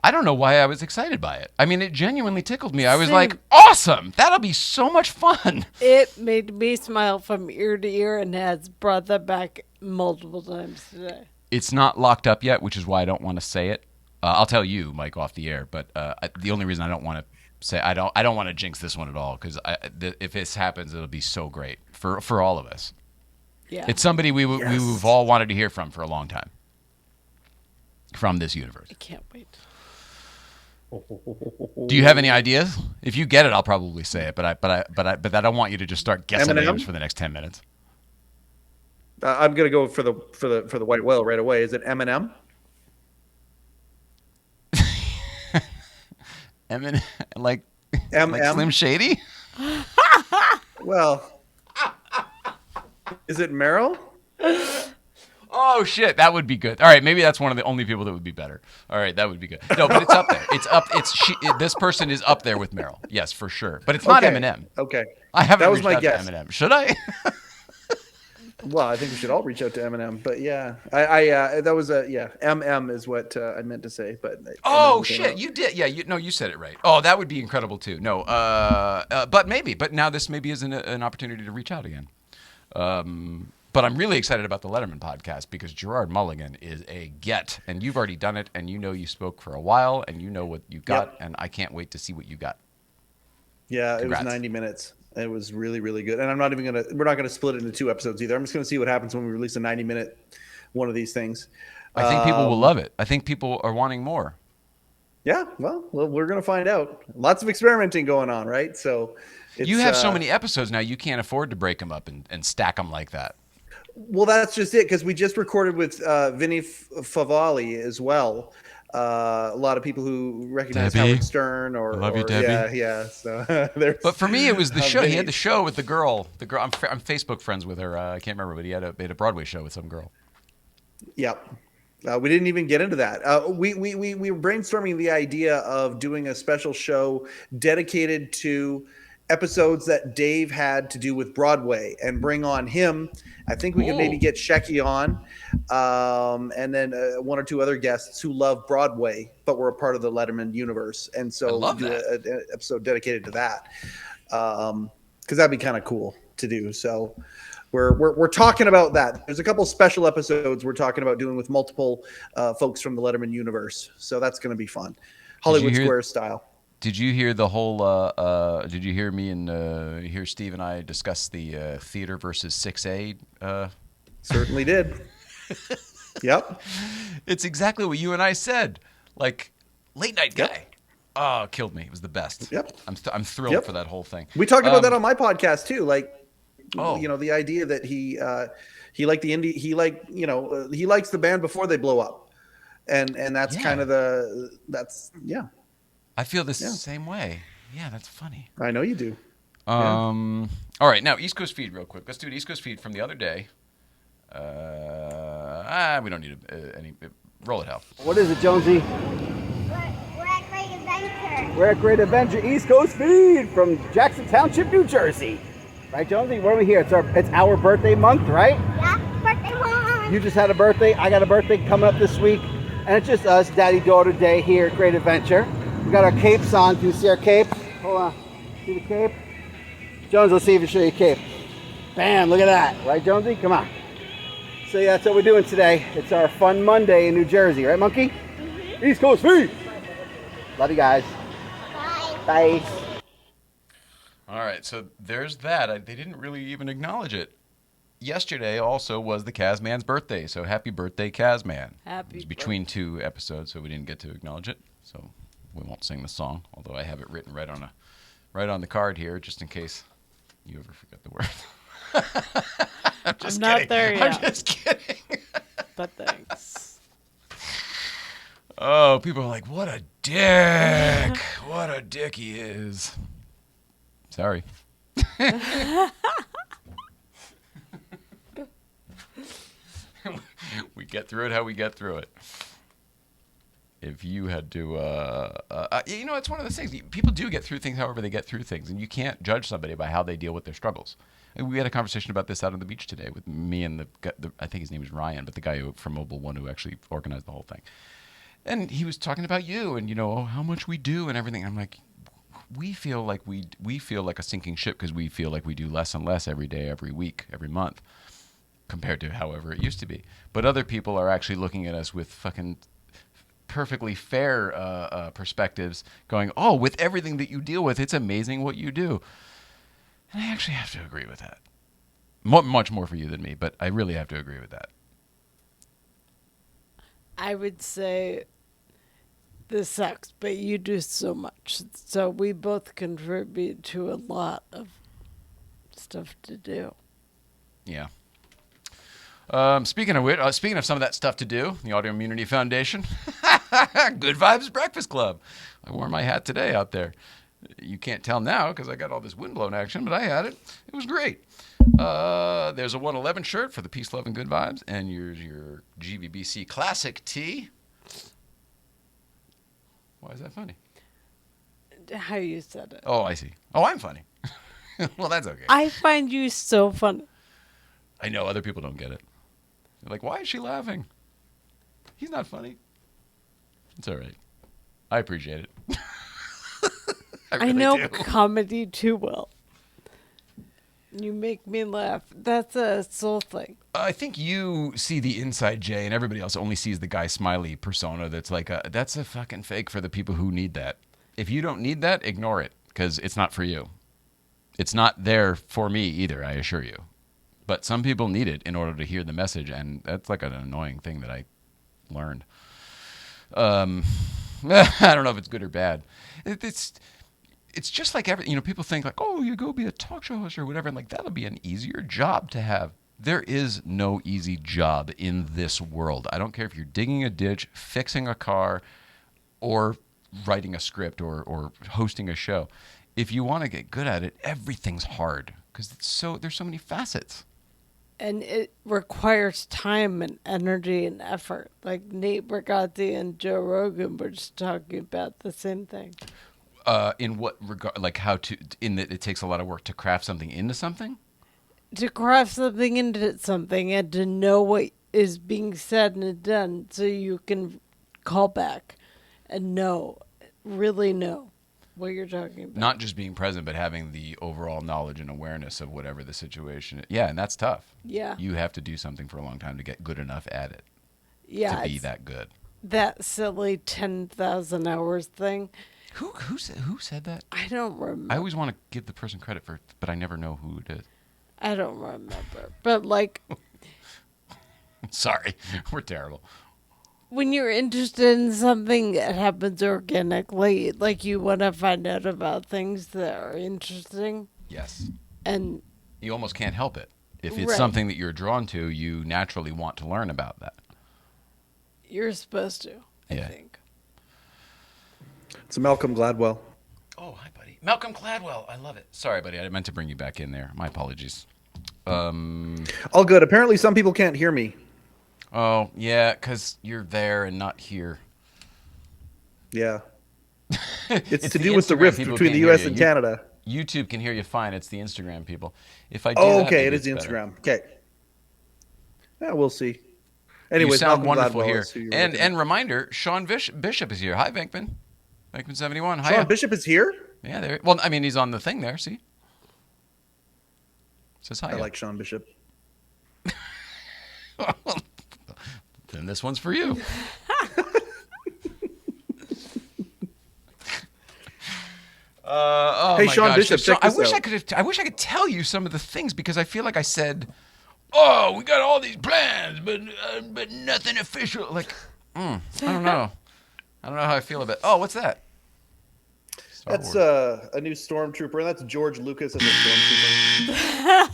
I don't know why I was excited by it. I mean, it genuinely tickled me. I was like, awesome! That'll be so much fun! It made me smile from ear to ear and has brought that back multiple times today. It's not locked up yet, which is why I don't want to say it. I'll tell you, Mike, off the air, but the only reason I don't want to say I don't want to jinx this one at all because if this happens, it'll be so great for all of us. Yeah, it's somebody we've all wanted to hear from for a long time. From this universe, I can't wait. Do you have any ideas? If you get it, I'll probably say it. But I don't want you to just start guessing names for the next 10 minutes. I'm gonna go for the white whale right away. Is it Eminem? Eminem, like Slim Shady? Well, is it Meryl? Oh shit, that would be good. All right, maybe that's one of the only people that would be better. All right, that would be good. No, but it's up there. This person is up there with Meryl. Yes, for sure. But it's not Eminem. Okay. I haven't reached out to Eminem. Should I? Well, I think we should all reach out to Eminem. But yeah, that was MM is what I meant to say. But oh shit, you did. Yeah, you said it right. Oh, that would be incredible too. No, but now this maybe is an opportunity to reach out again. But I'm really excited about the Letterman podcast because Gerard Mulligan is a get, and you've already done it, and you spoke for a while, and you know what you got, and I can't wait to see what you got. Yeah, Congrats. It was 90 minutes. It was really, really good. And we're not gonna split it into 2 episodes either. I'm just gonna see what happens when we release a 90-minute one of these things. I think people will love it. I think people are wanting more. Yeah, well, we're gonna find out. Lots of experimenting going on, right? So you have so many episodes now, you can't afford to break them up and stack them like that. Well, that's just it, because we just recorded with Vinny Favali as well. A lot of people who recognize Debbie. Howard Stern or love you, Debbie. Yeah. So but for me, it was the show. He had the show with the girl. I'm Facebook friends with her. I can't remember, but he had a Broadway show with some girl. Yep. We didn't even get into that. We were brainstorming the idea of doing a special show dedicated to episodes that Dave had to do with Broadway and bring on him. I think we could maybe get Shecky on, and then one or two other guests who love Broadway but were a part of the Letterman universe, and so love do that. an episode dedicated to that, because that'd be kind of cool to do. So we're talking about that. There's a couple special episodes we're talking about doing with multiple folks from the Letterman universe, so that's going to be fun, Hollywood Squares style. Did you hear the whole? Did you hear me and hear Steve and I discuss the theater versus 6A? Certainly did. Yep. It's exactly what you and I said. Like, late night guy. Yep. Oh, killed me. It was the best. Yep. I'm thrilled for that whole thing. We talked about that on my podcast too. Like, Oh. you know, the idea that he liked the indie, he likes the band before they blow up, and that's kind of I feel the same way. Yeah, that's funny. I know you do. All right, now East Coast feed real quick. Let's do an East Coast feed from the other day. We don't need any. Roll it, Hal. What is it, Jonesy? We're at Great Adventure. We're at Great Adventure East Coast feed from Jackson Township, New Jersey. Right, Jonesy? What are we here? It's our birthday month, right? Yeah, birthday month. You just had a birthday. I got a birthday coming up this week. And it's just us, daddy-daughter day here at Great Adventure. We got our capes on. Can you see our cape? Hold on. See the cape? Jones, let's see if you show your cape. Bam, look at that. Right, Jonesy? Come on. So yeah, that's what we're doing today. It's our fun Monday in New Jersey. Right, Monkey? Mm-hmm. East Coast feed. Love you guys. Bye. Bye. All right, so there's that. They didn't really even acknowledge it. Yesterday also was the Kazman's birthday, so happy birthday, Kazman. Happy It was between two episodes, so we didn't get to acknowledge it. So we won't sing the song, although I have it written right on the card here, just in case you ever forget the word. I'm just not kidding. there yet. I'm just kidding. But thanks. Oh, people are like, what a dick. What a dick he is. Sorry. We get through it how we get through it. If you had to, it's one of those things. People do get through things however they get through things, and you can't judge somebody by how they deal with their struggles. And we had a conversation about this out on the beach today with me and I think his name is Ryan, but the guy from Mobile One who actually organized the whole thing. And he was talking about you and, how much we do and everything. I'm like, we feel like we feel like a sinking ship because we feel like we do less and less every day, every week, every month, compared to however it used to be. But other people are actually looking at us with fucking perfectly fair perspectives, going, oh, with everything that you deal with, it's amazing what you do. And I actually have to agree with that. Much more for you than me, but I really have to agree with that. I would say this sucks, but you do so much. So we both contribute to a lot of stuff to do. Yeah. Speaking of some of that stuff to do, the Audio Immunity Foundation, Good Vibes Breakfast Club. I wore my hat today out there. You can't tell now because I got all this windblown action, but I had it. It was great. There's a 111 shirt for the Peace, Love, and Good Vibes, and your GVBC Classic tee. Why is that funny? How you said it. Oh, I see. Oh, I'm funny. Well, that's okay. I find you so funny. I know other people don't get it. They're like, why is she laughing? He's not funny. It's all right. I appreciate it. I really know do. comedy too well. You make me laugh. That's a soul thing. I think you see the inside Jay, and everybody else only sees the Guy Smiley persona. That's like that's a fucking fake for the people who need that. If you don't need that, ignore it because it's not for you. It's not there for me either, I assure you. But some people need it in order to hear the message, and that's like an annoying thing that I learned. I don't know if it's good or bad. It's just like people think like, oh, you go be a talk show host or whatever, and like that'll be an easier job to have. There is no easy job in this world. I don't care if you're digging a ditch, fixing a car, or writing a script or hosting a show. If you want to get good at it, everything's hard because there's so many facets. And it requires time and energy and effort. Like Nate Bargatze and Joe Rogan were just talking about the same thing. In what regard? Like how to? In that it takes a lot of work to craft something into something. To craft something into something and to know what is being said and done so you can call back and really know what you're talking about. Not just being present, but having the overall knowledge and awareness of whatever the situation is. Yeah, and that's tough. Yeah. You have to do something for a long time to get good enough at it Yeah. to be it's that good. that silly 10,000 hours thing. Who said that? I don't remember. I always want to give the person credit for, but I never know who it is. I don't remember. But like Sorry, we're terrible. when you're interested in something that happens organically, like you want to find out about things that are interesting, Yes. and You almost can't help it. If it's Right. something that you're drawn to, you naturally want to learn about that. you're supposed to, I Yeah. think. It's Malcolm Gladwell. Oh, hi, buddy. Malcolm Gladwell. I love it. Sorry, buddy. I meant to bring you back in there. My apologies. All good. Apparently, some people can't hear me. Oh, yeah, because you're there and not here. Yeah. It's to the do with the Instagram rift people between can't the hear U.S. you. and Canada. YouTube can hear you fine. It's the Instagram people. If I do Oh, that, okay. It maybe is the it's better. Instagram. Okay. Yeah, we'll see. You Anyways, sound Malcolm wonderful Gladwell here. is who you're And looking at. and reminder, Sean Bishop is here. Hi, Venkman. Venkman71. Hi. Sean Bishop is here? Yeah, there. Well, I mean, he's on the thing there. See, says hi. I like Sean Bishop. Then this one's for you. Oh Hey, my Sean gosh. Bishop, So check I this wish out. I wish I could tell you some of the things because I feel like I said, "Oh, we got all these plans, but nothing official." Like, I don't know. I don't know how I feel about. Oh, what's that? Star That's Wars. a new stormtrooper, and that's George Lucas as a stormtrooper.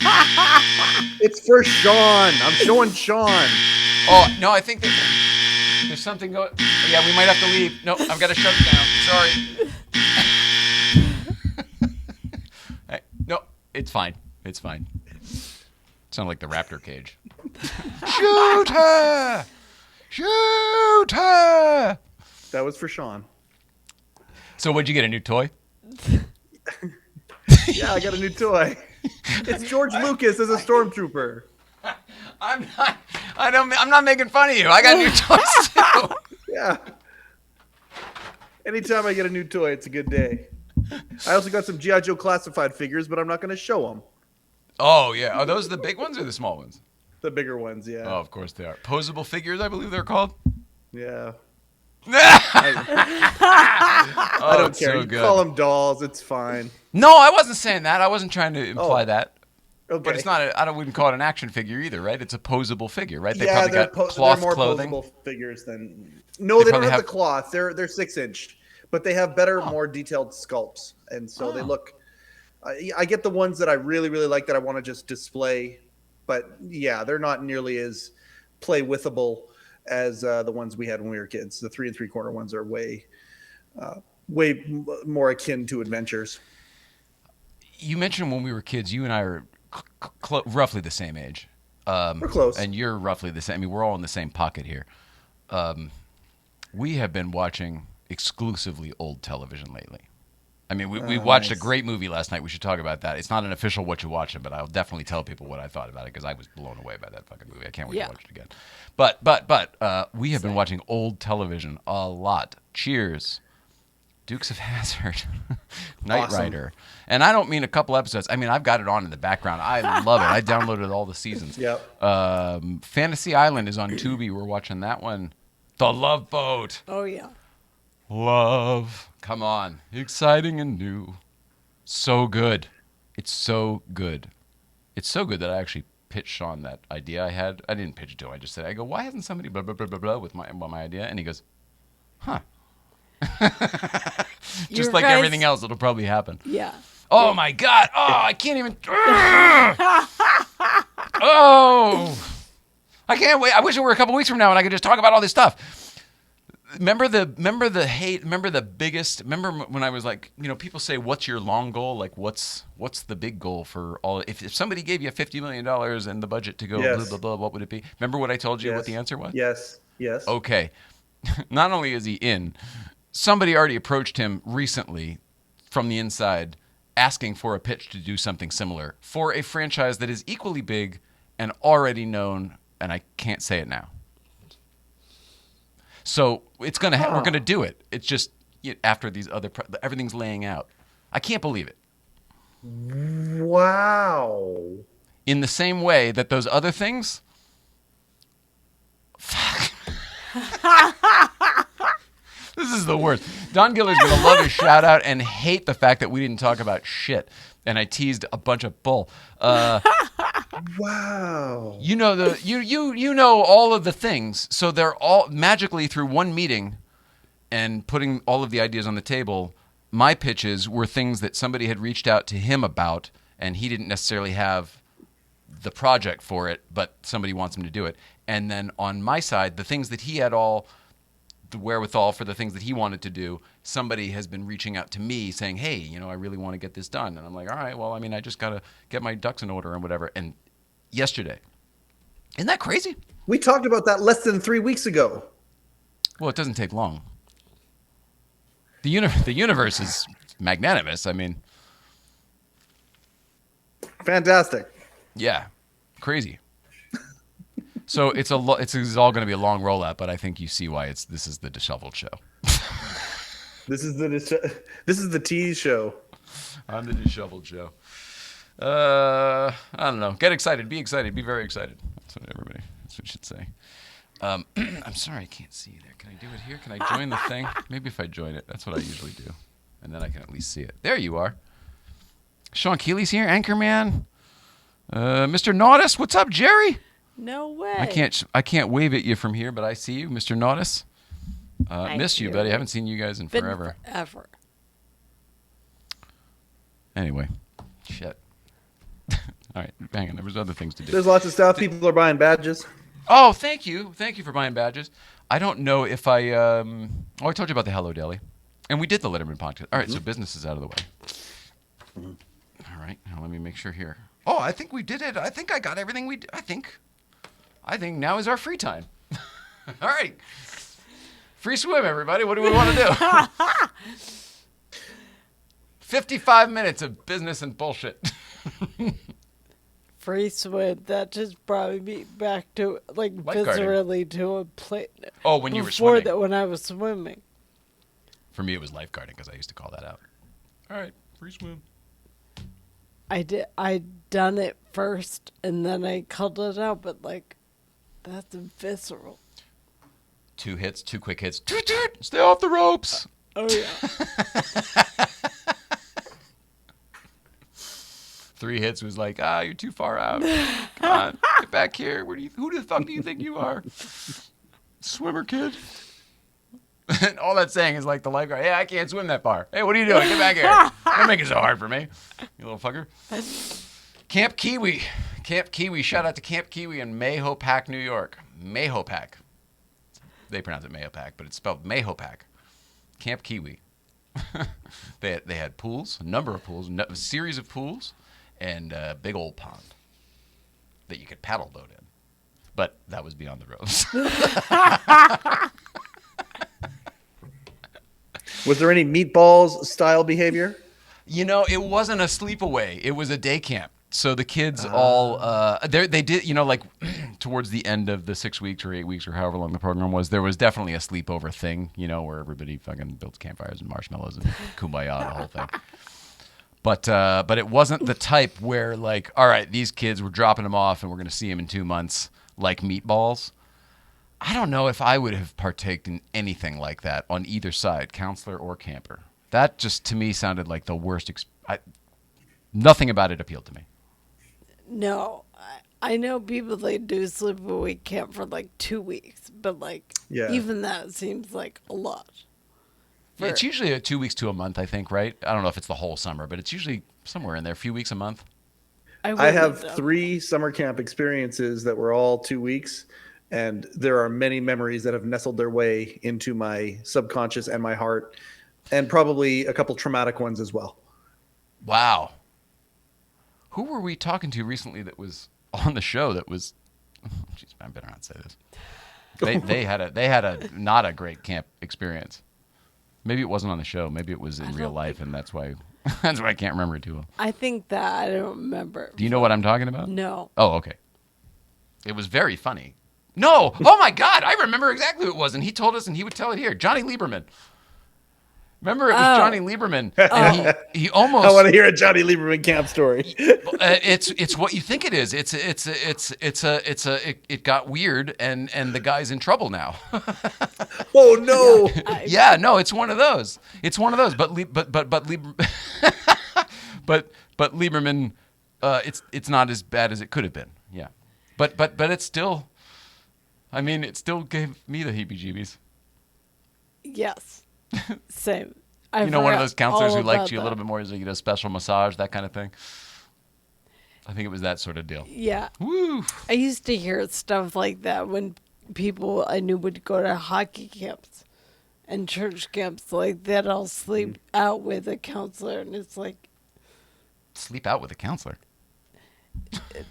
It's for Sean. I'm showing Sean. Oh no, I think there's something going. Yeah, we might have to leave. No, I've got to shut it down. Sorry. Hey, no, it's fine. It's fine. Sound like the raptor cage. Shoot her! Shoot her! That was for Sean. So, what'd you get? A new toy? Yeah, I got a new toy. It's George Lucas as a stormtrooper. I'm not. I'm not making fun of you. I got new toys too. Yeah. Anytime I get a new toy, it's a good day. I also got some G.I. Joe classified figures, but I'm not going to show them. Oh yeah. Are those the big ones or the small ones? The bigger ones, yeah. Oh, of course they are. Posable figures, I believe they're called. Yeah. I I don't care. So You good. call them dolls. It's fine. No, I wasn't saying that. I wasn't trying to imply Oh, that. Okay. But it's not. I wouldn't call it an action figure either, right? It's a posable figure, right? They yeah, probably they're, got cloth they're more clothing. posable figures than. No, they don't probably have have- the cloth. They're 6-inch, but they have better, more detailed sculpts, and so they Oh. look. I get the ones that I really, really like that I want to just display, but yeah, they're not nearly as play withable as the ones we had when we were kids. The 3 3/4 ones are way more akin to adventures. You mentioned when we were kids, you and I are roughly the same age. We're close. And you're roughly the same. I mean, we're all in the same pocket here. We have been watching exclusively old television lately. I mean, we watched a great movie last night. We should talk about that. It's not an official what you watching, but I'll definitely tell people what I thought about it because I was blown away by that fucking movie. I can't wait Yeah. to watch it again. But we have been watching old television a lot. Cheers, Dukes of Hazzard, Knight Awesome. Rider, and I don't mean a couple episodes. I mean I've got it on in the background. I love it. I downloaded all the seasons. Yep. Fantasy Island is on Tubi. We're watching that one. The Love Boat. Oh yeah. Love. Come on. Exciting and new. So good. It's so good. It's so good that I actually pitched Sean that idea I had. I didn't pitch it to him. I just said, I go, why hasn't somebody blah, blah, blah, blah, blah with my idea? And he goes, huh. Just You like guys- everything else, it'll probably happen. Yeah. Oh, my God. Oh, I can't even. Oh. I can't wait. I wish it were a couple weeks from now and I could just talk about all this stuff. Remember the biggest, remember when I was like, you know, people say, what's your long goal? Like, what's the big goal for all, if somebody gave you $50 million and the budget to go Yes. blah, blah, blah, what would it be? Remember what I told you what Yes. the answer was? Yes. Yes. Okay. Not only is he in, somebody already approached him recently from the inside asking for a pitch to do something similar for a franchise that is equally big and already known, and I can't say it now. So it's gonna we're gonna do it. It's just after these other everything's laying out. I can't believe it. Wow. In the same way that those other things. Fuck. This is the worst. Don Giller's going to love his shout out and hate the fact that we didn't talk about shit. And I teased a bunch of bull. Wow. You know you know all of the things. So they're all magically through one meeting and putting all of the ideas on the table. My pitches were things that somebody had reached out to him about, and he didn't necessarily have the project for it, but somebody wants him to do it. And then on my side, the things that he had all the wherewithal for the things that he wanted to do, somebody has been reaching out to me saying, hey, I really want to get this done. And I'm like, all right, well, I mean, I just got to get my ducks in order and whatever. And yesterday, isn't that crazy? We talked about that less than 3 weeks ago. Well, it doesn't take long. The universe is magnanimous. I mean, fantastic. Yeah, crazy. So it's all going to be a long rollout, but I think you see why this is the Disheveled show. This is the tease show. I'm the Disheveled show. I don't know. Get excited. Be excited. Be very excited. That's what you should say. I'm sorry, I can't see you there. Can I do it here? Can I join the thing? Maybe if I join it. That's what I usually do. And then I can at least see it. There you are. Sean Keeley's here. Anchorman. Mr. Naudis. What's up, Jerry? No way. I can't wave at you from here, but I see you, Mr. Naudis. Miss you, you. buddy. I haven't seen you guys in forever. Forever. Anyway. Shit. All right, hang on. There was other things to do. There's lots of stuff. People are buying badges. Oh, thank you. Thank you for buying badges. I don't know if I I told you about the Hello Deli. And we did the Letterman podcast. All right, so business is out of the way. All right, now let me make sure here. Oh, I think we did it. I think I got everything I think now is our free time. All right. Free swim, everybody. What do we want to do? 55 minutes of business and bullshit. Free swim. That just brought me back to, like, Lifeguarding. viscerally to a place. Oh, when you were swimming. Before that, when I was swimming. For me, it was lifeguarding because I used to call that out. All right, free swim. I done it first, and then I called it out, but, like, that's visceral. 2 hits, 2 quick hits. Toot, toot, stay off the ropes. Oh, yeah. 3 hits was like, you're too far out. Come on, get back here. Who the fuck do you think you are? Swimmer kid. And all that's saying is like the lifeguard, hey, I can't swim that far. Hey, what are you doing? Get back here. Don't make it so hard for me, you little fucker. Camp Kiwi. Camp Kiwi. Shout out to Camp Kiwi in Mahopac, New York. Mahopac. They pronounce it Mahopac, but it's spelled Mahopac. Camp Kiwi. They had pools, a number of pools, a series of pools, and a big old pond that you could paddle boat in. But that was beyond the ropes. Was there any meatballs style behavior? It wasn't a sleepaway. It was a day camp. So the kids all, they did, like towards the end of the 6 weeks or 8 weeks or however long the program was, there was definitely a sleepover thing, where everybody fucking built campfires and marshmallows and kumbaya, the whole thing. But it wasn't the type where like, all right, these kids, we're dropping them off and we're going to see them in 2 months like meatballs. I don't know if I would have partaked in anything like that on either side, counselor or camper. That just to me sounded like the worst. Nothing about it appealed to me. No, I know people that do sleepaway camp for like 2 weeks, but like even that seems like a lot. Yeah, it's usually 2 weeks to a month, I think, right? I don't know if it's the whole summer, but it's usually somewhere in there, a few weeks a month. I have 3 summer camp experiences that were all 2 weeks, and there are many memories that have nestled their way into my subconscious and my heart, and probably a couple traumatic ones as well. Wow. Who were we talking to recently that was on the show that was... Jeez, I better not say this. They had a not a great camp experience. Maybe it wasn't on the show. Maybe it was in real life, and that's why I can't remember it too well. I think that I don't remember. Do you know what I'm talking about? No. Oh, okay. It was very funny. No! Oh my God! I remember exactly who it was, and he told us, and he would tell it here. Johnny Lieberman. Remember, it was Johnny Lieberman, and he almost. I want to hear a Johnny Lieberman camp story. It's what you think it is. It got weird, and the guy's in trouble now. Oh no! Yeah, no, it's one of those. It's one of those. But Lieberman, it's not as bad as it could have been. Yeah, but it's still. I mean, it still gave me the heebie-jeebies. Yes. Same. One of those counselors who liked you a little bit more, you get a special massage, that kind of thing. I think it was that sort of deal. Yeah. Woo! I used to hear stuff like that when people I knew would go to hockey camps and church camps like that. I'll sleep out with a counselor, and it's like Sleep out with a counselor.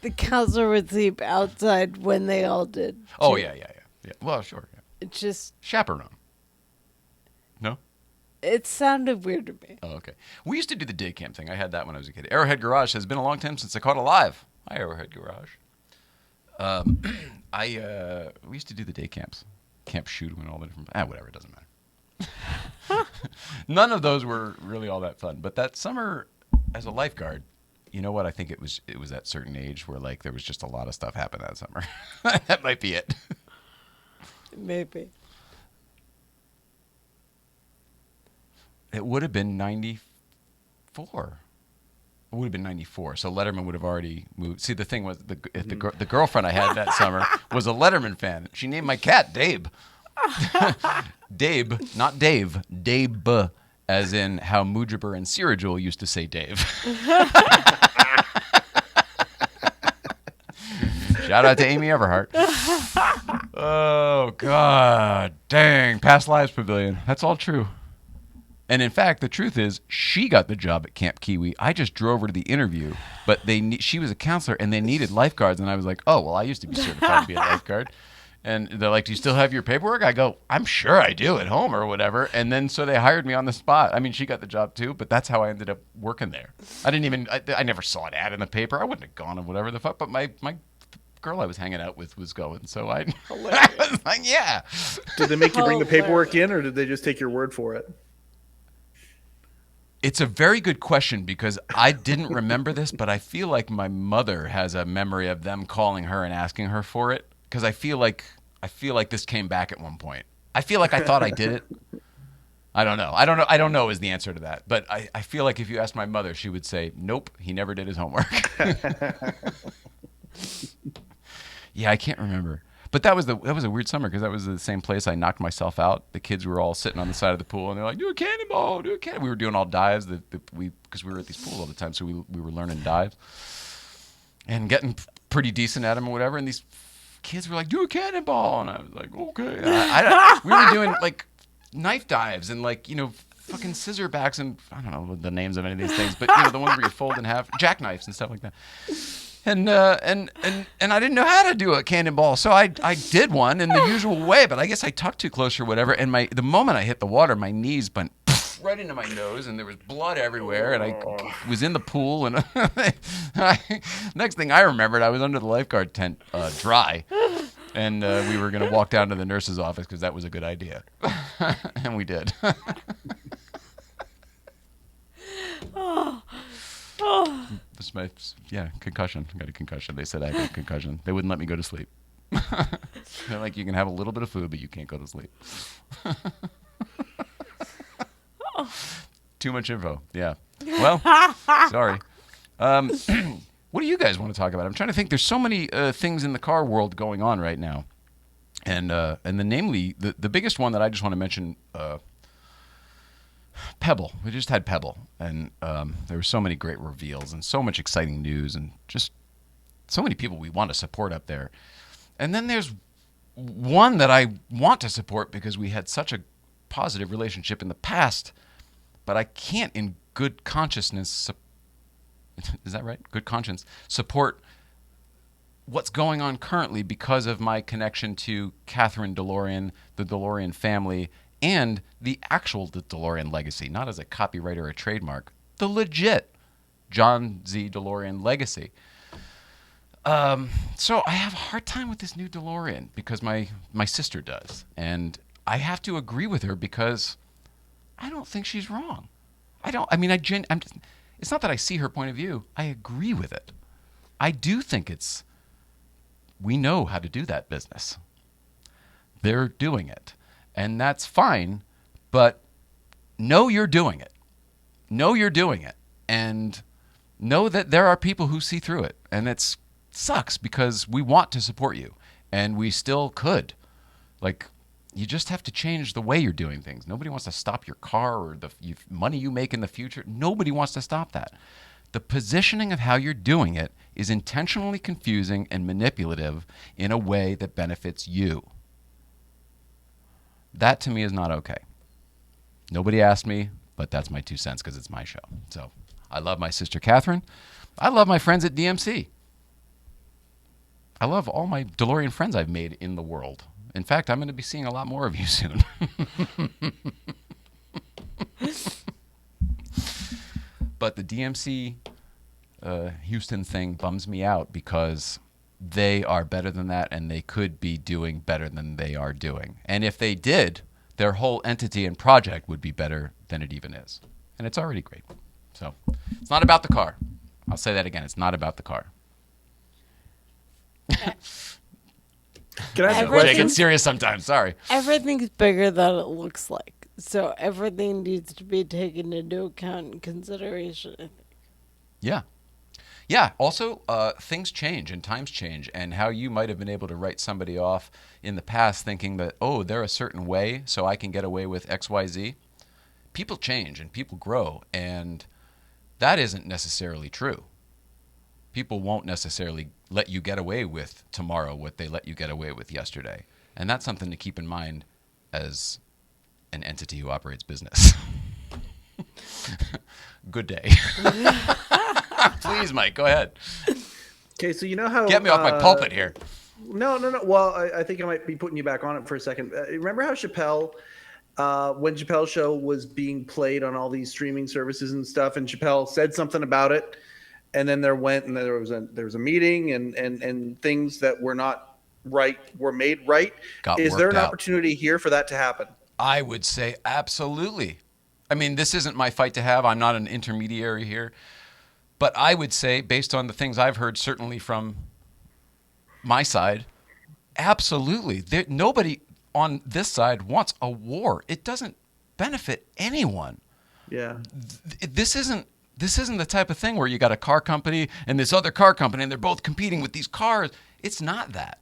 the counselor would sleep outside when they all did. Oh, too. yeah. Well, sure. Yeah. It just Chaperone. No? it sounded weird to me. Oh, okay. We used to do the day camp thing. I had that when I was a kid. Arrowhead Garage has been a long time since I caught a live. Hi, Arrowhead Garage. We used to do the day camps. Camp Shoot and all the different... whatever, it doesn't matter. None of those were really all that fun. But that summer, as a lifeguard, you know what? I think it was that certain age where there was just a lot of stuff happened that summer. That might be it. Maybe. It would have been 94. It would have been 94. So Letterman would have already moved. See, the thing was, the girlfriend I had that summer was a Letterman fan. She named my cat Dabe. Dabe, not Dave. Dabe, as in how Mujibur and Sirajul used to say Dave. Shout out to Amy Everhart. Oh, God. Dang. Past Lives Pavilion. That's all true. And in fact, the truth is, she got the job at Camp Kiwi. I just drove her to the interview, but she was a counselor, and they needed lifeguards. And I was like, oh, well, I used to be certified to be a lifeguard. And they're like, do you still have your paperwork? I go, I'm sure I do at home or whatever. And then so they hired me on the spot. I mean, she got the job too, but that's how I ended up working there. I never saw an ad in the paper. I wouldn't have gone or whatever the fuck, but my girl I was hanging out with was going. So I was like, yeah. Did they make you bring the paperwork in, or did they just take your word for it? It's a very good question because I didn't remember this, but I feel like my mother has a memory of them calling her and asking her for it. Because I feel like this came back at one point. I feel like I thought I did it. I don't know. I don't know is the answer to that. But I feel like if you asked my mother, she would say, nope, he never did his homework. Yeah, I can't remember. But that was a weird summer because that was the same place I knocked myself out. The kids were all sitting on the side of the pool and they're like, do a cannonball, do a cannonball. We were doing all dives because we were at these pools all the time, so we were learning dives and getting pretty decent at them or whatever. And these kids were like, do a cannonball, and I was like, okay. We were doing knife dives and fucking scissor backs and I don't know the names of any of these things, but the ones where you fold in half, jackknives and stuff like that. And I didn't know how to do a cannonball, so I did one in the usual way, but I guess I tucked too close or whatever. And the moment I hit the water, my knees went right into my nose, and there was blood everywhere. And I was in the pool, and next thing I remembered, I was under the lifeguard tent, dry, and we were going to walk down to the nurse's office because that was a good idea, and we did. That's my concussion. I got a concussion. They said I had a concussion. They wouldn't let me go to sleep. They're like, you can have a little bit of food, but you can't go to sleep. Too much info. Yeah. Well, sorry. What do you guys want to talk about? I'm trying to think. There's so many things in the car world going on right now, and namely the biggest one that I just want to mention. Pebble. We just had Pebble, and there were so many great reveals and so much exciting news and just so many people we want to support up there. And then there's one that I want to support because we had such a positive relationship in the past, but I can't in good consciousness, is that right? Good conscience, support what's going on currently because of my connection to Catherine DeLorean, the DeLorean family, and the actual DeLorean legacy, not as a copyright or a trademark, the legit John Z. DeLorean legacy. So I have a hard time with this new DeLorean because my sister does. And I have to agree with her because I don't think she's wrong. It's not that I see her point of view. I agree with it. I do think we know how to do that business. They're doing it. And that's fine, but know you're doing it. Know you're doing it. And know that there are people who see through it. And it sucks because we want to support you. And we still could. Like, you just have to change the way you're doing things. Nobody wants to stop your car or the money you make in the future. Nobody wants to stop that. The positioning of how you're doing it is intentionally confusing and manipulative in a way that benefits you. That to me is not okay. Nobody asked me, but that's my 2 cents because it's my show. So I love my sister Catherine. I love my friends at DMC. I love all my DeLorean friends I've made in the world. In fact, I'm going to be seeing a lot more of you soon. But the DMC Houston thing bums me out because they are better than that and they could be doing better than they are doing. And if they did, their whole entity and project would be better than it even is. And it's already great. So it's not about the car. I'll say that again. It's not about the car. Can I ask a Everything- I question? get serious sometimes. Sorry. Everything's bigger than it looks like. So everything needs to be taken into account and consideration, I think. Yeah. Yeah. Also, things change and times change, and how you might have been able to write somebody off in the past thinking that, oh, they're a certain way, so I can get away with X, Y, Z. People change and people grow, and that isn't necessarily true. People won't necessarily let you get away with tomorrow what they let you get away with yesterday. And that's something to keep in mind as an entity who operates business. Good day. Please, Mike, go ahead. Okay, so you know how Get me off my pulpit here. No. Well, I think I might be putting you back on it for a second. Remember how Chappelle, when Chappelle's show was being played on all these streaming services and stuff, and Chappelle said something about it, and then there was a meeting, and things that were not right were made right. Got Is there worked an out. opportunity here for that to happen? I would say absolutely. I mean, this isn't my fight to have. I'm not an intermediary here. But I would say, based on the things I've heard, certainly from my side, absolutely. Nobody on this side wants a war. It doesn't benefit anyone. Yeah. This isn't the type of thing where you got a car company and this other car company and they're both competing with these cars. It's not that.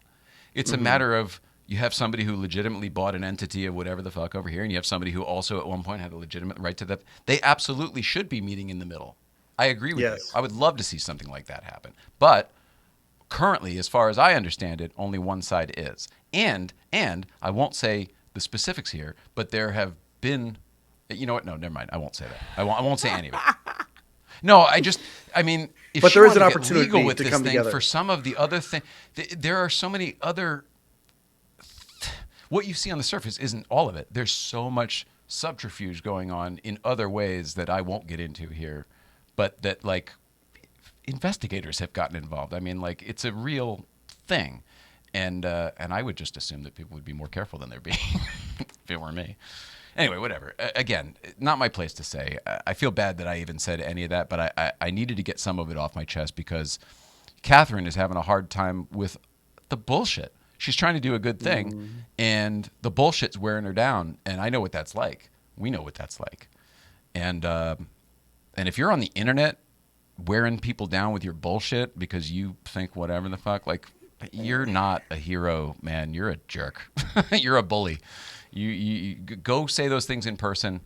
It's a matter of you have somebody who legitimately bought an entity of whatever the fuck over here, and you have somebody who also at one point had a legitimate right to that. They absolutely should be meeting in the middle. I agree with you. I would love to see something like that happen. But currently, as far as I understand it, only one side is. And I won't say the specifics here, but there have been, you know what? No, never mind. I won't say that. I won't say any of it. No, I mean, if But you there is want an to get opportunity legal with to this come thing together. for some of the other things, there are so many other. What you see on the surface isn't all of it. There's so much subterfuge going on in other ways that I won't get into here, but that like investigators have gotten involved. I mean, like it's a real thing, and I would just assume that people would be more careful than they're being if it were me. Anyway, whatever. Again, not my place to say. I feel bad that I even said any of that, but I needed to get some of it off my chest because Catherine is having a hard time with the bullshit. She's trying to do a good thing, and the bullshit's wearing her down, and I know what that's like. We know what that's like. And if you're on the internet wearing people down with your bullshit because you think whatever the fuck, like, you're not a hero, man. You're a jerk. You're a bully. You go say those things in person,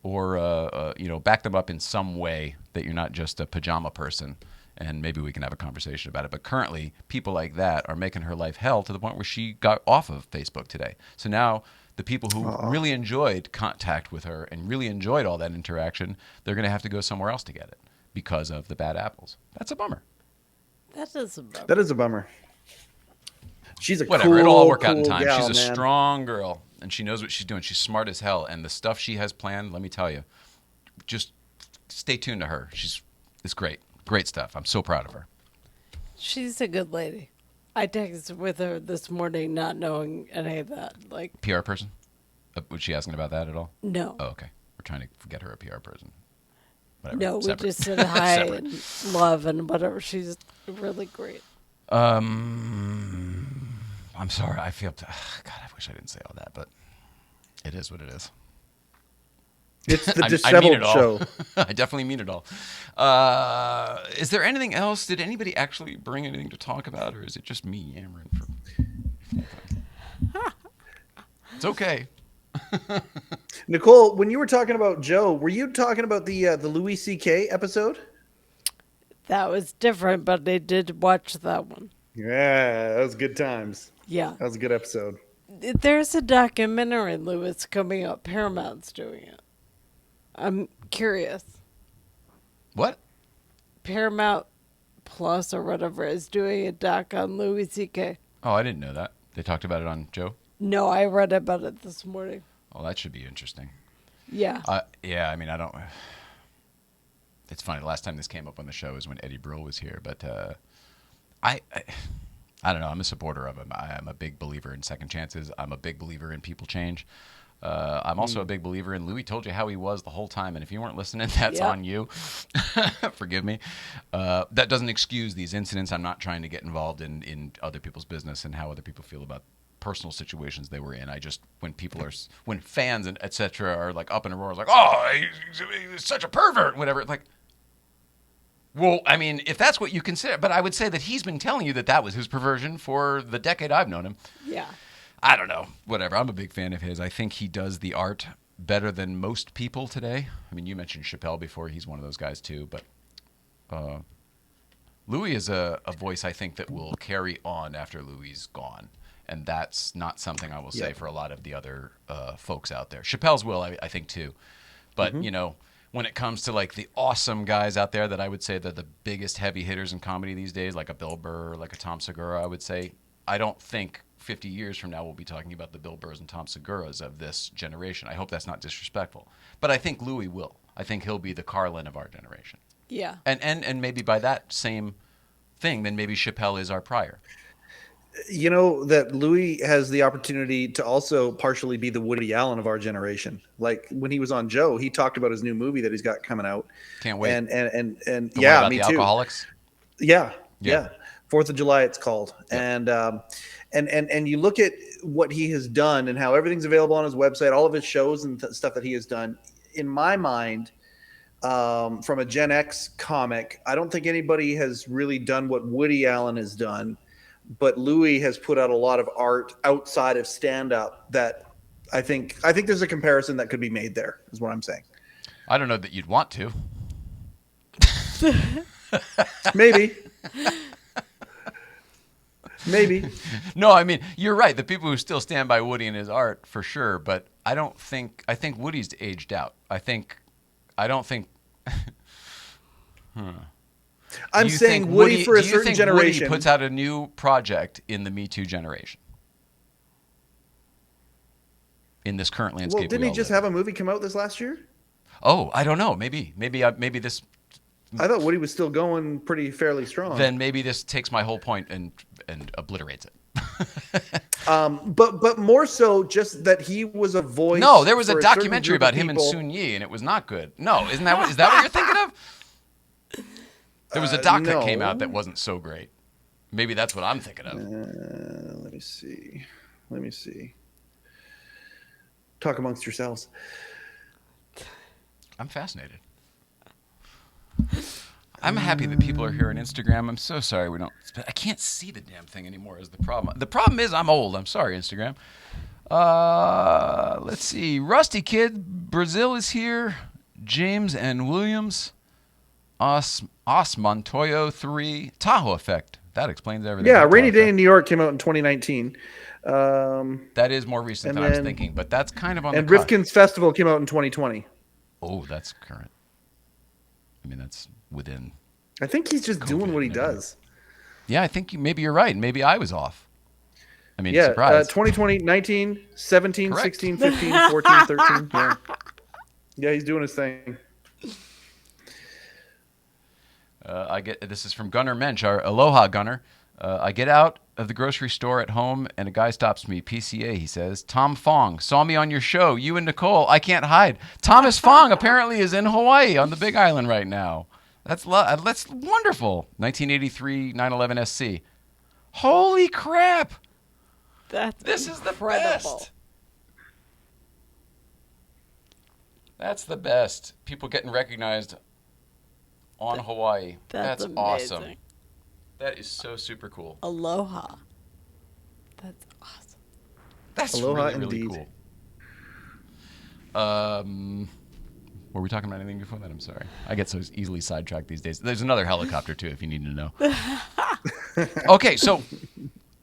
or back them up in some way that you're not just a pajama person, and maybe we can have a conversation about it. But currently, people like that are making her life hell to the point where she got off of Facebook today. So now the people who really enjoyed contact with her and really enjoyed all that interaction, they're going to have to go somewhere else to get it because of the bad apples. That's a bummer. That is a bummer. That is a bummer. She's a Whatever, cool, it'll all work out in cool time. gal, She's a man. strong girl. and she knows what she's doing. She's smart as hell, and the stuff she has planned, let me tell you, just stay tuned to her. It's great. Great stuff. I'm so proud of her. She's a good lady. I texted with her this morning not knowing any of that. Like, PR person? Was she asking about that at all? no. Oh, okay. We're trying to get her a PR person. Whatever. No, we Separate. just said hi Separate. and love and whatever. She's really great. I'm sorry. I feel. God, I wish I didn't say all that, but it is what it is. It's the I mean Disheveled it all. show. I definitely mean it all. Is there anything else? Did anybody actually bring anything to talk about, or is it just me yammering? It's okay. Nicole, when you were talking about Joe, were you talking about the Louis C.K. episode? That was different, but I did watch that one. Yeah, that was good times. Yeah. That was a good episode. There's a documentary, Lewis, coming up. Paramount's doing it. I'm curious. What? Paramount Plus or whatever is doing a doc on Louis C.K. Oh, I didn't know that. They talked about it on Joe. No, I read about it this morning. Oh, that should be interesting. Yeah. Yeah, I mean, I don't. It's funny. The last time this came up on the show is when Eddie Brill was here, but I don't know. I'm a supporter of him. I'm a big believer in second chances. I'm a big believer in people change. I'm also a big believer in Louis told you how he was the whole time, and if you weren't listening, that's Yep. on you. Forgive me. That doesn't excuse these incidents. I'm not trying to get involved in other people's business and how other people feel about personal situations they were in. I just, when fans and et cetera are like up in a roar, like, oh, he's such a pervert, whatever. Like, well, I mean, if that's what you consider, but I would say that he's been telling you that was his perversion for the decade I've known him. Yeah. I don't know. Whatever. I'm a big fan of his. I think he does the art better than most people today. I mean, you mentioned Chappelle before. He's one of those guys too. But Louis is a voice I think that will carry on after Louis is gone. And that's not something I will say for a lot of the other folks out there. Chappelle's will, I think, too. But, you know, when it comes to like the awesome guys out there that I would say that the biggest heavy hitters in comedy these days, like a Bill Burr, like a Tom Segura, I would say, I don't think 50 years from now we'll be talking about the Bill Burrs and Tom Seguras of this generation. I hope that's not disrespectful. But I think Louis will. I think he'll be the Carlin of our generation. Yeah. And maybe by that same thing, then maybe Chappelle is our prior. You know that Louis has the opportunity to also partially be the Woody Allen of our generation. Like when he was on Joe, he talked about his new movie that he's got coming out. Can't wait. And The one yeah, about me the too. alcoholics? Yeah. Yeah. 4th of July, it's called. Yeah. And you look at what he has done and how everything's available on his website, all of his shows and stuff that he has done. In my mind, from a Gen X comic, I don't think anybody has really done what Woody Allen has done. But Louis has put out a lot of art outside of stand-up that I think there's a comparison that could be made there, is what I'm saying. I don't know that you'd want to. Maybe. No, I mean, you're right. The people who still stand by Woody and his art, for sure. But I think Woody's aged out. I don't think. I'm saying Woody for a certain generation. Woody puts out a new project in the Me Too generation? In this current landscape. Well, didn't he just have a movie come out this last year? Oh, I don't know. Maybe this. I thought Woody was still going fairly strong. Then maybe this takes my whole point and obliterates it. But more so just that he was a voice. No, there was a for certain documentary group of about him and people. Sun Yi, and it was not good. No, is that what you're thinking of? There was a doc that came out that wasn't so great. Maybe that's what I'm thinking of. Let me see. Talk amongst yourselves. I'm fascinated. I'm happy that people are here on Instagram. I'm so sorry we don't. I can't see the damn thing anymore. Is the problem? The problem is I'm old. I'm sorry, Instagram. Let's see. Rusty Kid, Brazil is here. James and Williams. Os Montoyo 3. Tahoe Effect. That explains everything. Yeah, about Rainy Tahoe Day Effect. in New York came out in 2019. That is more recent and than I was then- thinking, but that's kind of on And the cusp. Rifkin's Festival came out in 2020. Oh, that's current. I mean, that's within. I think he's just doing what he and everything. does. Yeah, I think maybe you're right. Maybe I was off. I mean, Yeah, surprise. 2020, 19, 17, Correct. 16, 15, 14, 13. Yeah. Yeah, he's doing his thing. This is from Gunner Mensch, our Aloha Gunner. I get out of the grocery store at home, and a guy stops me. PCA, he says. Tom Fong saw me on your show. You and Nicole. I can't hide. Thomas Fong apparently is in Hawaii on the Big Island right now. That's wonderful. 1983 911 SC. Holy crap! This is the incredible. best. That's the best. People getting recognized on Hawaii. That's awesome. amazing. That is so super cool. Aloha. That's awesome. That's Aloha really indeed. cool. Were we talking about anything before that? I'm sorry. I get so easily sidetracked these days. There's another helicopter, too, if you need to know. Okay, so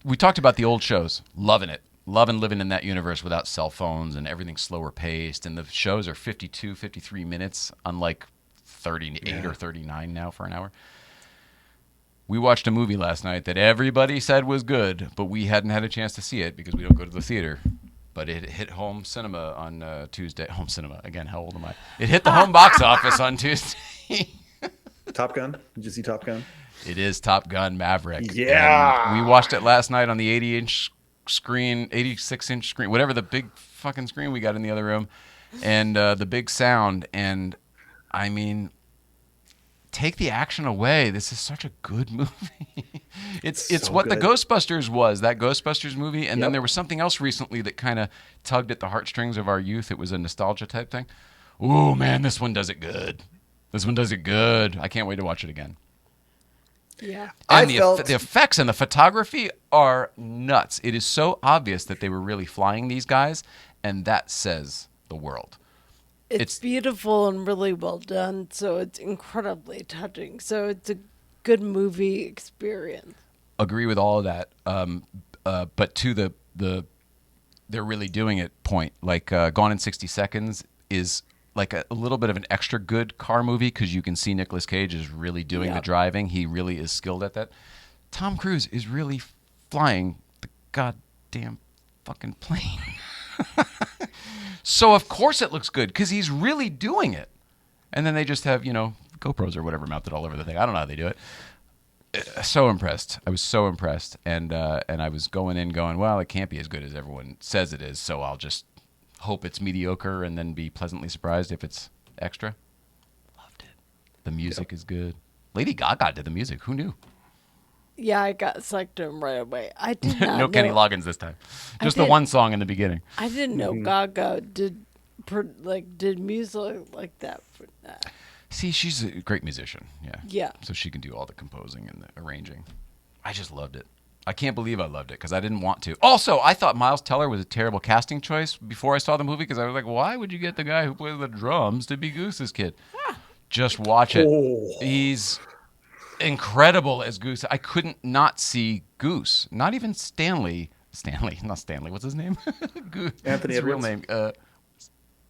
we talked about the old shows. Loving it. Loving living in that universe without cell phones and everything slower paced. And the shows are 52, 53 minutes, unlike 38 or 39 now for an hour. We watched a movie last night that everybody said was good, but we hadn't had a chance to see it because we don't go to the theater. But it hit home cinema on Tuesday. Home cinema. Again, how old am I? It hit the home box office on Tuesday. Top Gun? Did you see Top Gun? It is Top Gun Maverick. Yeah. And we watched it last night on the 80-inch screen, 86-inch screen, whatever the big fucking screen we got in the other room, and the big sound. And, I mean, take the action away. This is such a good movie. It's So what the good. Ghostbusters was, that Ghostbusters movie. And then Yep. there was something else recently that kind of tugged at the heartstrings of our youth. It was a nostalgia type thing. Ooh, man, this one does it good. This one does it good. I can't wait to watch it again. Yeah. And I felt the effects and the photography are nuts. It is so obvious that they were really flying these guys, and that says the world. It's beautiful and really well done, so it's incredibly touching. So it's a good movie experience. Agree with all of that. But to the they're really doing it point, like Gone in 60 Seconds is like a little bit of an extra good car movie because you can see Nicolas Cage is really doing the driving. He really is skilled at that. Tom Cruise is really flying the goddamn fucking plane. So of course it looks good because he's really doing it. And then they just have, GoPros or whatever mounted all over the thing. I don't know how they do it. So impressed. I was so impressed. And I was going in going, well, it can't be as good as everyone says it is. So I'll just hope it's mediocre and then be pleasantly surprised if it's extra. Loved it. The music is good. Lady Gaga did the music. Who knew? Yeah, I got psyched to him right away. I did not No know. Kenny Loggins this time. Just the did- one song in the beginning. I didn't know Gaga did music like that. For that. See, she's a great musician. Yeah. Yeah. So she can do all the composing and the arranging. I just loved it. I can't believe I loved it because I didn't want to. Also, I thought Miles Teller was a terrible casting choice before I saw the movie because I was like, why would you get the guy who plays the drums to be Goose's kid? Just watch it. Oh. He's incredible as Goose. I couldn't not see Goose. Not even Stanley. Not Stanley. What's his name? Goose. Anthony His real Edwards. name.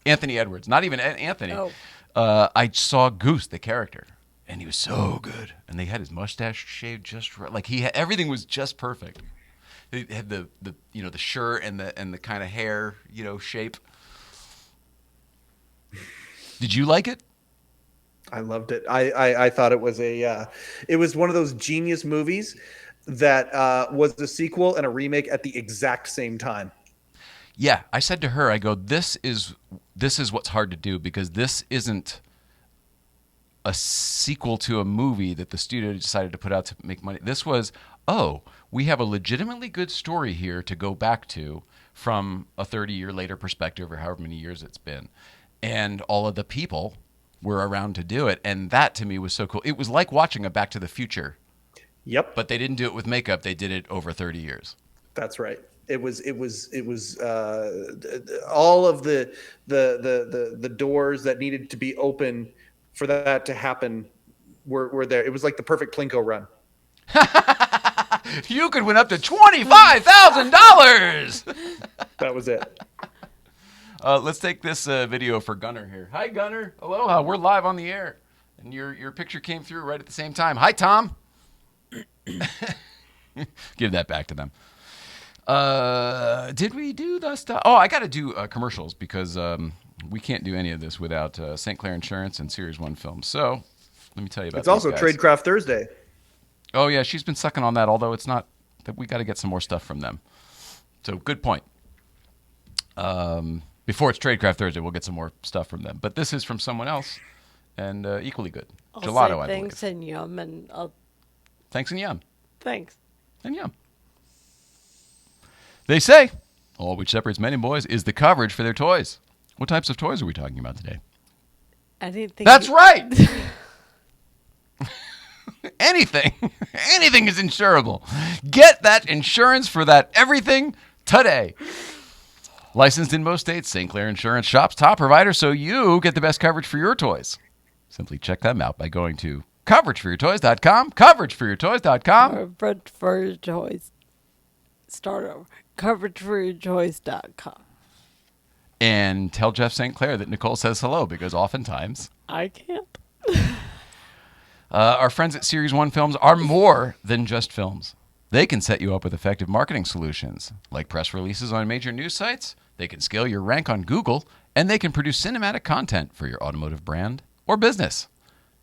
Anthony Edwards. Not even Anthony. Oh. I saw Goose, the character, and he was so good. And they had his mustache shaved just right. Like everything was just perfect. They had the shirt and the kind of hair, shape. Did you like it? I loved it. I thought it was it was one of those genius movies that was a sequel and a remake at the exact same time. Yeah, I said to her, I go, this is what's hard to do because this isn't a sequel to a movie that the studio decided to put out to make money. This was, we have a legitimately good story here to go back to from a 30-year later perspective or however many years it's been. And all of the people were around to do it. And that to me was so cool. It was like watching a Back to the Future. Yep. But they didn't do it with makeup. They did it over 30 years. That's right. It was all of the doors that needed to be open for that to happen were there. It was like the perfect Plinko run. You could win up to $25,000. That was it. Let's take this video for Gunner here. Hi, Gunner. Aloha. We're live on the air. And your picture came through right at the same time. Hi, Tom. Give that back to them. Did we do the stuff? Oh, I got to do commercials because we can't do any of this without St. Clair Insurance and Series 1 Films. So let me tell you about It's also these guys. Tradecraft Thursday. Oh, yeah, she's been sucking on that, although it's not. We got to get some more stuff from them. So good point. Before it's Tradecraft Thursday, we'll get some more stuff from them. But this is from someone else, and equally good. I'll Gelato, say I thanks believe. and yum, and Thanks and yum. thanks. And yum. They say all which separates men and boys is the coverage for their toys. What types of toys are we talking about today? Anything. That's right. Anything is insurable. Get that insurance for that everything today. Licensed in most states, St. Clair Insurance shops top provider, so you get the best coverage for your toys. Simply check them out by going to coverageforyourtoys.com, coverageforyourtoys.com. Coverage for your toys. Start over. Coverageforyourtoys.com. And tell Jeff St. Clair that Nicole says hello, because oftentimes I can't. our friends at Series 1 Films are more than just films. They can set you up with effective marketing solutions, like press releases on major news sites. They can scale your rank on Google, and they can produce cinematic content for your automotive brand or business.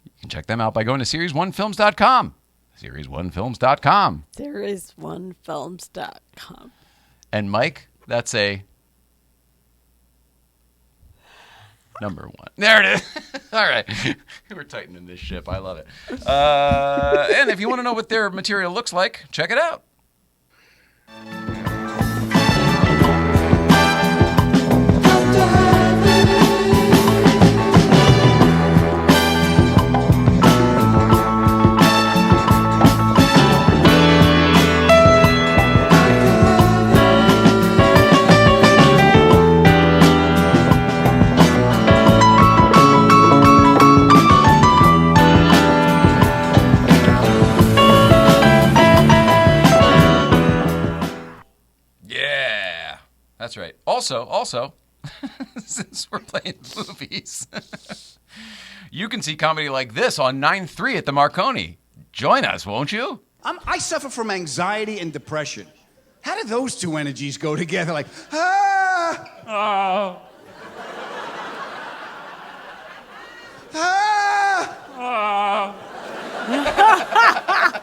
You can check them out by going to series1films.com. Series1films.com. Series1films.com. And Mike, that's a number one. There it is. All right. We're tightening this ship. I love it. And if you want to know what their material looks like, check it out. Yeah, that's right. Also, since we're playing movies, you can see comedy like this on 9/3 at the Marconi. Join us, won't you? I suffer from anxiety and depression. How do those two energies go together? Like, ah! Oh, Ah! oh,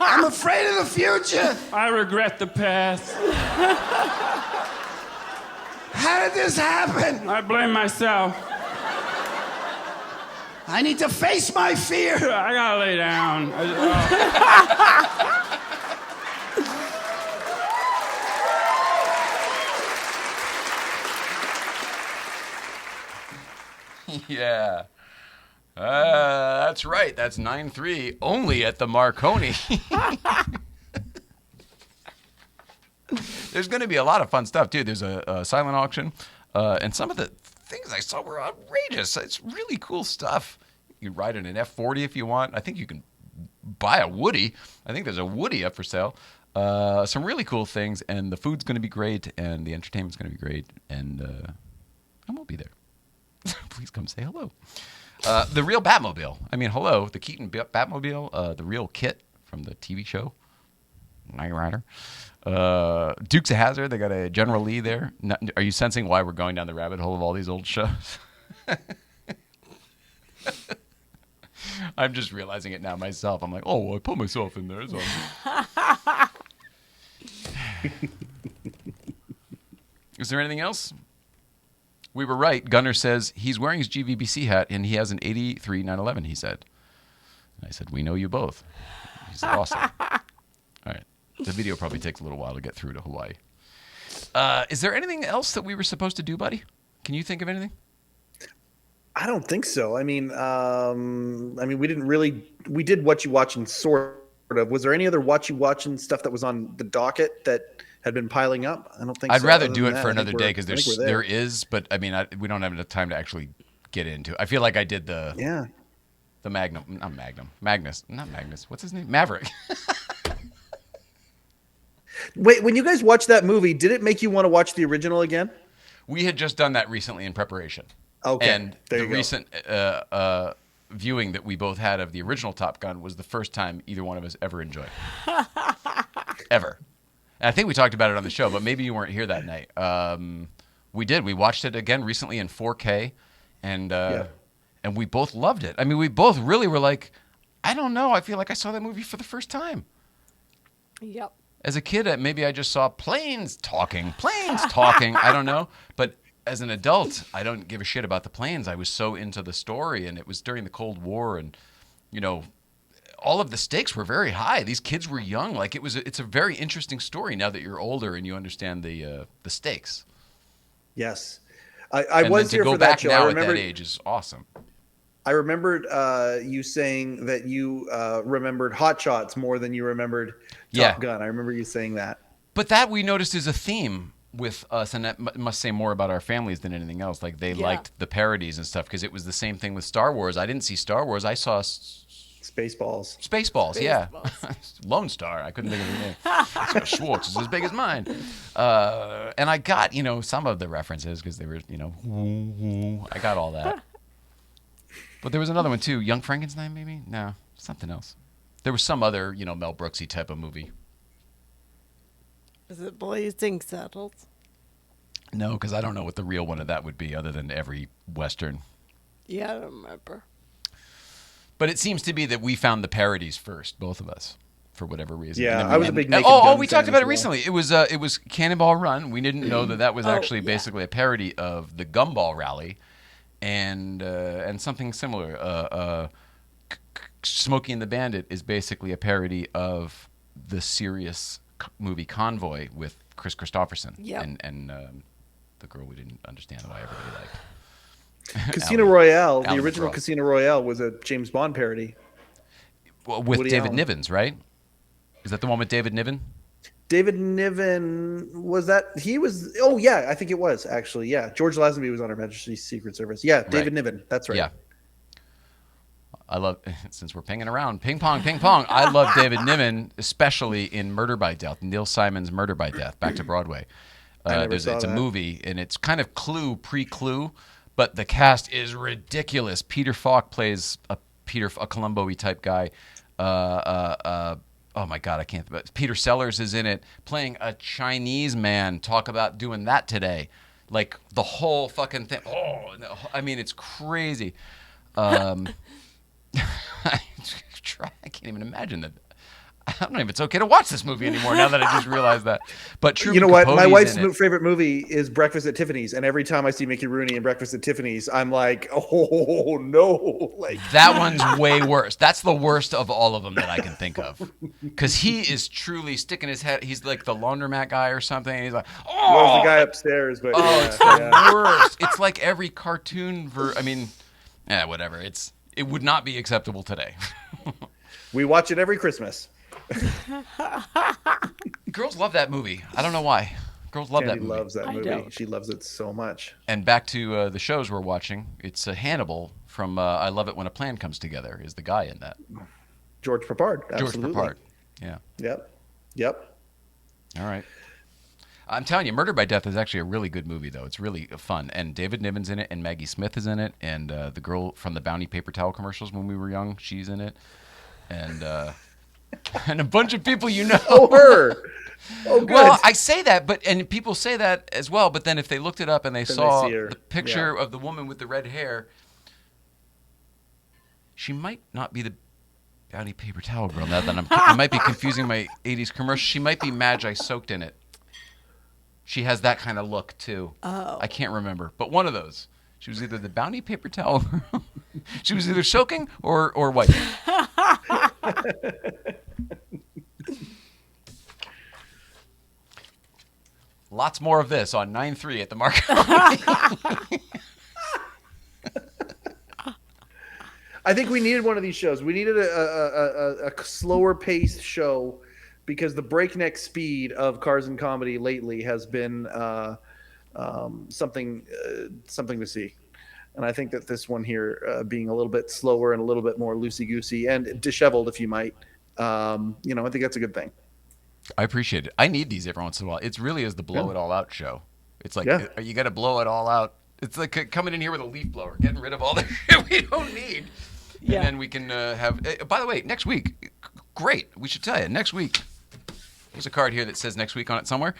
I'm afraid of the future. I regret the past. How did this happen? I blame myself. I need to face my fear. I gotta lay down. Yeah. That's right. That's 9/3 only at the Marconi. There's going to be a lot of fun stuff, too. There's a silent auction, and some of the things I saw were outrageous. It's really cool stuff. You can ride in an F40 if you want. I think you can buy a Woody. I think there's a Woody up for sale. Some really cool things, and the food's going to be great, and the entertainment's going to be great, and we'll be there. Please come say hello. The real Batmobile. I mean, hello, the Keaton Batmobile, the real Kit from the TV show, Knight Rider. Dukes of Hazzard, they got a General Lee there. Are you sensing why we're going down the rabbit hole of all these old shows? I'm just realizing it now myself. I'm like, oh, well, I put myself in there. So is there anything else? We were right. Gunnar says he's wearing his GVBC hat and he has an 83 911, he said. And I said, we know you both. He's awesome. All right. The video probably takes a little while to get through to Hawaii. Is there anything else that we were supposed to do, buddy? Can you think of anything? I don't think so. I mean, we didn't really. We did What You Watching, sort of. Was there any other What You Watching stuff that was on the docket that had been piling up? I don't think. I'd so. rather Other do than it that, for I think another day because we're there. there is, but I mean, we don't have enough time to actually get into. I feel like I did the Magnus. What's his name? Maverick. Wait, when you guys watched that movie, did it make you want to watch the original again? We had just done that recently in preparation. Okay, And there the you go. recent viewing that we both had of the original Top Gun was the first time either one of us ever enjoyed it. Ever. I think we talked about it on the show, but maybe you weren't here that night. We did. We watched it again recently in 4K, and we both loved it. I mean, we both really were like, I don't know. I feel like I saw that movie for the first time. Yep. As a kid, maybe I just saw planes talking. I don't know. But as an adult, I don't give a shit about the planes. I was so into the story, and it was during the Cold War, and, you know, all of the stakes were very high. These kids were young. Like, it's a very interesting story now that you're older and you understand the stakes. Yes. I was here for for that back show. now I at remember that age is awesome. I remembered you saying that you remembered Hot Shots more than you remembered Top Gun. I remember you saying that. But that we noticed is a theme with us, and that must say more about our families than anything else. Like, they liked the parodies and stuff, because it was the same thing with Star Wars. I didn't see Star Wars. I saw Spaceballs. Spaceballs, yeah. Lone Star. I couldn't think of the name. Schwartz is as big as mine. And I got, you know, some of the references because they were, you know, I got all that. But there was another one too. Young Frankenstein, maybe? No, something else. There was some other, you know, Mel Brooksy type of movie. Is it Blazing Saddles? No, because I don't know what the real one of that would be, other than every Western. Yeah, I don't remember. But it seems to be that we found the parodies first, both of us, for whatever reason. Yeah, And I was a big Naked Oh, Gun we fan talked about as it well. recently. It was Cannonball Run. We didn't know that was actually basically a parody of the Gumball Rally, and something similar. Smokey and the Bandit is basically a parody of the serious movie Convoy with Chris Christopherson and the girl we didn't understand why everybody liked. Casino Royale, the Alan original Roth. Casino Royale was a James Bond parody. Well, with Woody David Allen. Nivens, right? Is that the one with David Niven? David Niven, was that? He was, oh yeah, I think it was actually, yeah. George Lazenby was on Her Majesty's Secret Service. Yeah, David Niven, that's right. Yeah. I love, since we're pinging around, ping pong. I love David Niven, especially in Murder by Death, Neil Simon's Murder by Death, back to Broadway. never saw It's a that. movie, and it's kind of pre-Clue, but the cast is ridiculous. Peter Falk plays a Columbo-y type guy. Oh my God, I can't. But Peter Sellers is in it, playing a Chinese man. Talk about doing that today, like the whole fucking thing. Oh, no, I mean, it's crazy. I can't even imagine that. I don't know if it's okay to watch this movie anymore now that I just realized that. But Truman You know what? My Capote's wife's in it. favorite movie is Breakfast at Tiffany's, and every time I see Mickey Rooney in Breakfast at Tiffany's, I'm like, oh no! Like That one's way worse. That's the worst of all of them that I can think of, because he is truly sticking his head. He's like the laundromat guy or something. And he's like, well, oh, the guy upstairs, but oh, yeah, it's the yeah. worst. It's like every cartoon. I mean, whatever. It would not be acceptable today. We watch it every Christmas. Girls love that movie. I don't know why. Girls love Candy that movie. loves that I movie. don't. She loves it so much. And back to the shows we're watching. It's Hannibal from I Love It When a Plan Comes Together is the guy in that. George Papard. Absolutely. George Papard. Yeah. Yep. All right. I'm telling you, Murder by Death is actually a really good movie, though. It's really fun. And David Niven's in it, and Maggie Smith is in it, and the girl from the Bounty paper towel commercials when we were young, she's in it. And and a bunch of people you know. Oh, her. Oh, good. Well, I say that, and people say that as well, but then if they looked it up and they Then saw they see her. the picture Yeah. of the woman with the red hair, she might not be the Bounty paper towel girl. Now that I might be confusing my 80s commercial. She might be Magi soaked in it. She has that kind of look, too. Oh. I can't remember, but one of those. She was either the Bounty paper towel girl. She was either soaking or white. Lots more of this on 9-3 at the market. I think we needed one of these shows. We needed a slower paced show because the breakneck speed of Cars and Comedy lately has been something to see. And I think that this one here, being a little bit slower and a little bit more loosey-goosey and disheveled, if you might, I think that's a good thing. I appreciate it. I need these every once in a while. It really is the blow it all out show. It's like, Yeah. you got to blow it all out. It's like coming in here with a leaf blower, getting rid of all the shit we don't need. Yeah. And then we can have, by the way, next week, great. We should tell you, next week, There's a card here that says next week on it somewhere.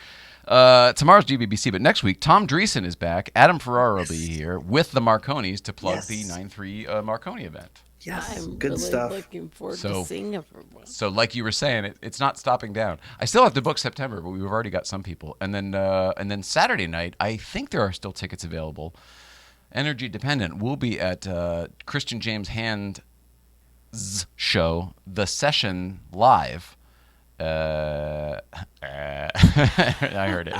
Tomorrow's GBBC, but next week, Tom Dreesen is back. Adam Ferrara will be here with the Marconis to plug the 9-3 Marconi event. Yes, I'm good really stuff. looking forward So- to seeing everyone. So, like you were saying, it's not stopping down. I still have to book September, but we've already got some people. And then Saturday night, I think there are still tickets available. Energy Dependent will be at Christian James Hand's show, The Session Live. I heard it.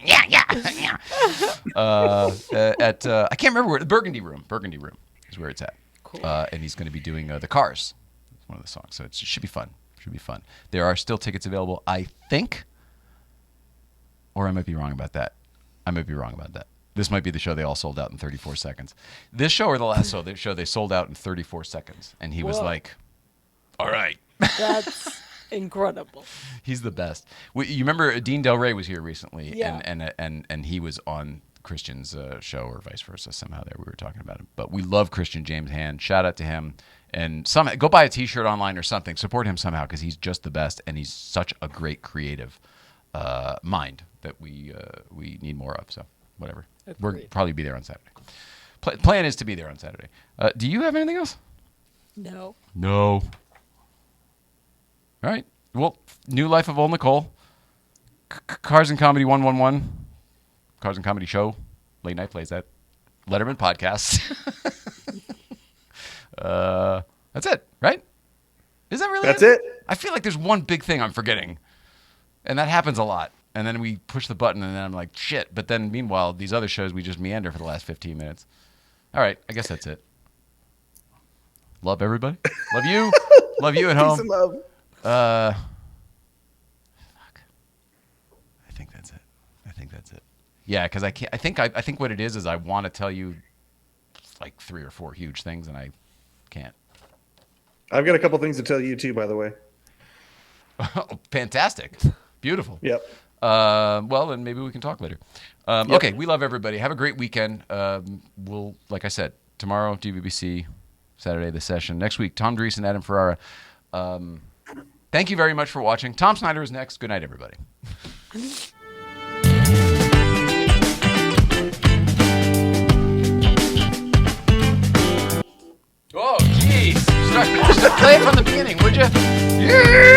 yeah. At I can't remember where. Burgundy Room is where it's at. Cool. And he's going to be doing The Cars. It's one of the songs, so it should be fun. There are still tickets available, I think, or I might be wrong about that. This might be the show they all sold out in 34 seconds. This show or the last show they sold out in 34 seconds, and he was Whoa. like, "All right." That's incredible. He's the best. You remember Dean Del Rey was here recently, Yeah. and he was on Christian's show or vice versa. Somehow there we were talking about him. But we love Christian James Hand. Shout out to him. And go buy a T-shirt online or something. Support him somehow because he's just the best, and he's such a great creative mind that we need more of. So whatever. We'll Agreed. probably be there on Saturday. Plan is to be there on Saturday. Do you have anything else? No. No. All right. Well, New Life of Old Nicole. Cars and Comedy 111. Cars and Comedy Show. Late Night Plays That. Letterman Podcast. That's it, right? Is that really That's it. I feel like there's one big thing I'm forgetting. And that happens a lot. And then we push the button and then I'm like, shit. But then meanwhile, these other shows, we just meander for the last 15 minutes. All right. I guess that's it. Love everybody. Love you. Love you at Peace home. and love. Fuck. I think that's it. Yeah, because I can't. I think what it is I want to tell you like 3 or 4 huge things, and I can't. I've got a couple things to tell you too, by the way. Oh, fantastic, beautiful. Yep. Well, then maybe we can talk later. Okay, we love everybody. Have a great weekend. We'll, like I said, tomorrow GBBC, Saturday the session. Next week, Tom Dreesen, Adam Ferrara. Thank you very much for watching. Tom Snyder is next. Good night, everybody. Oh, jeez. Start playing from the beginning, would you? Yeah.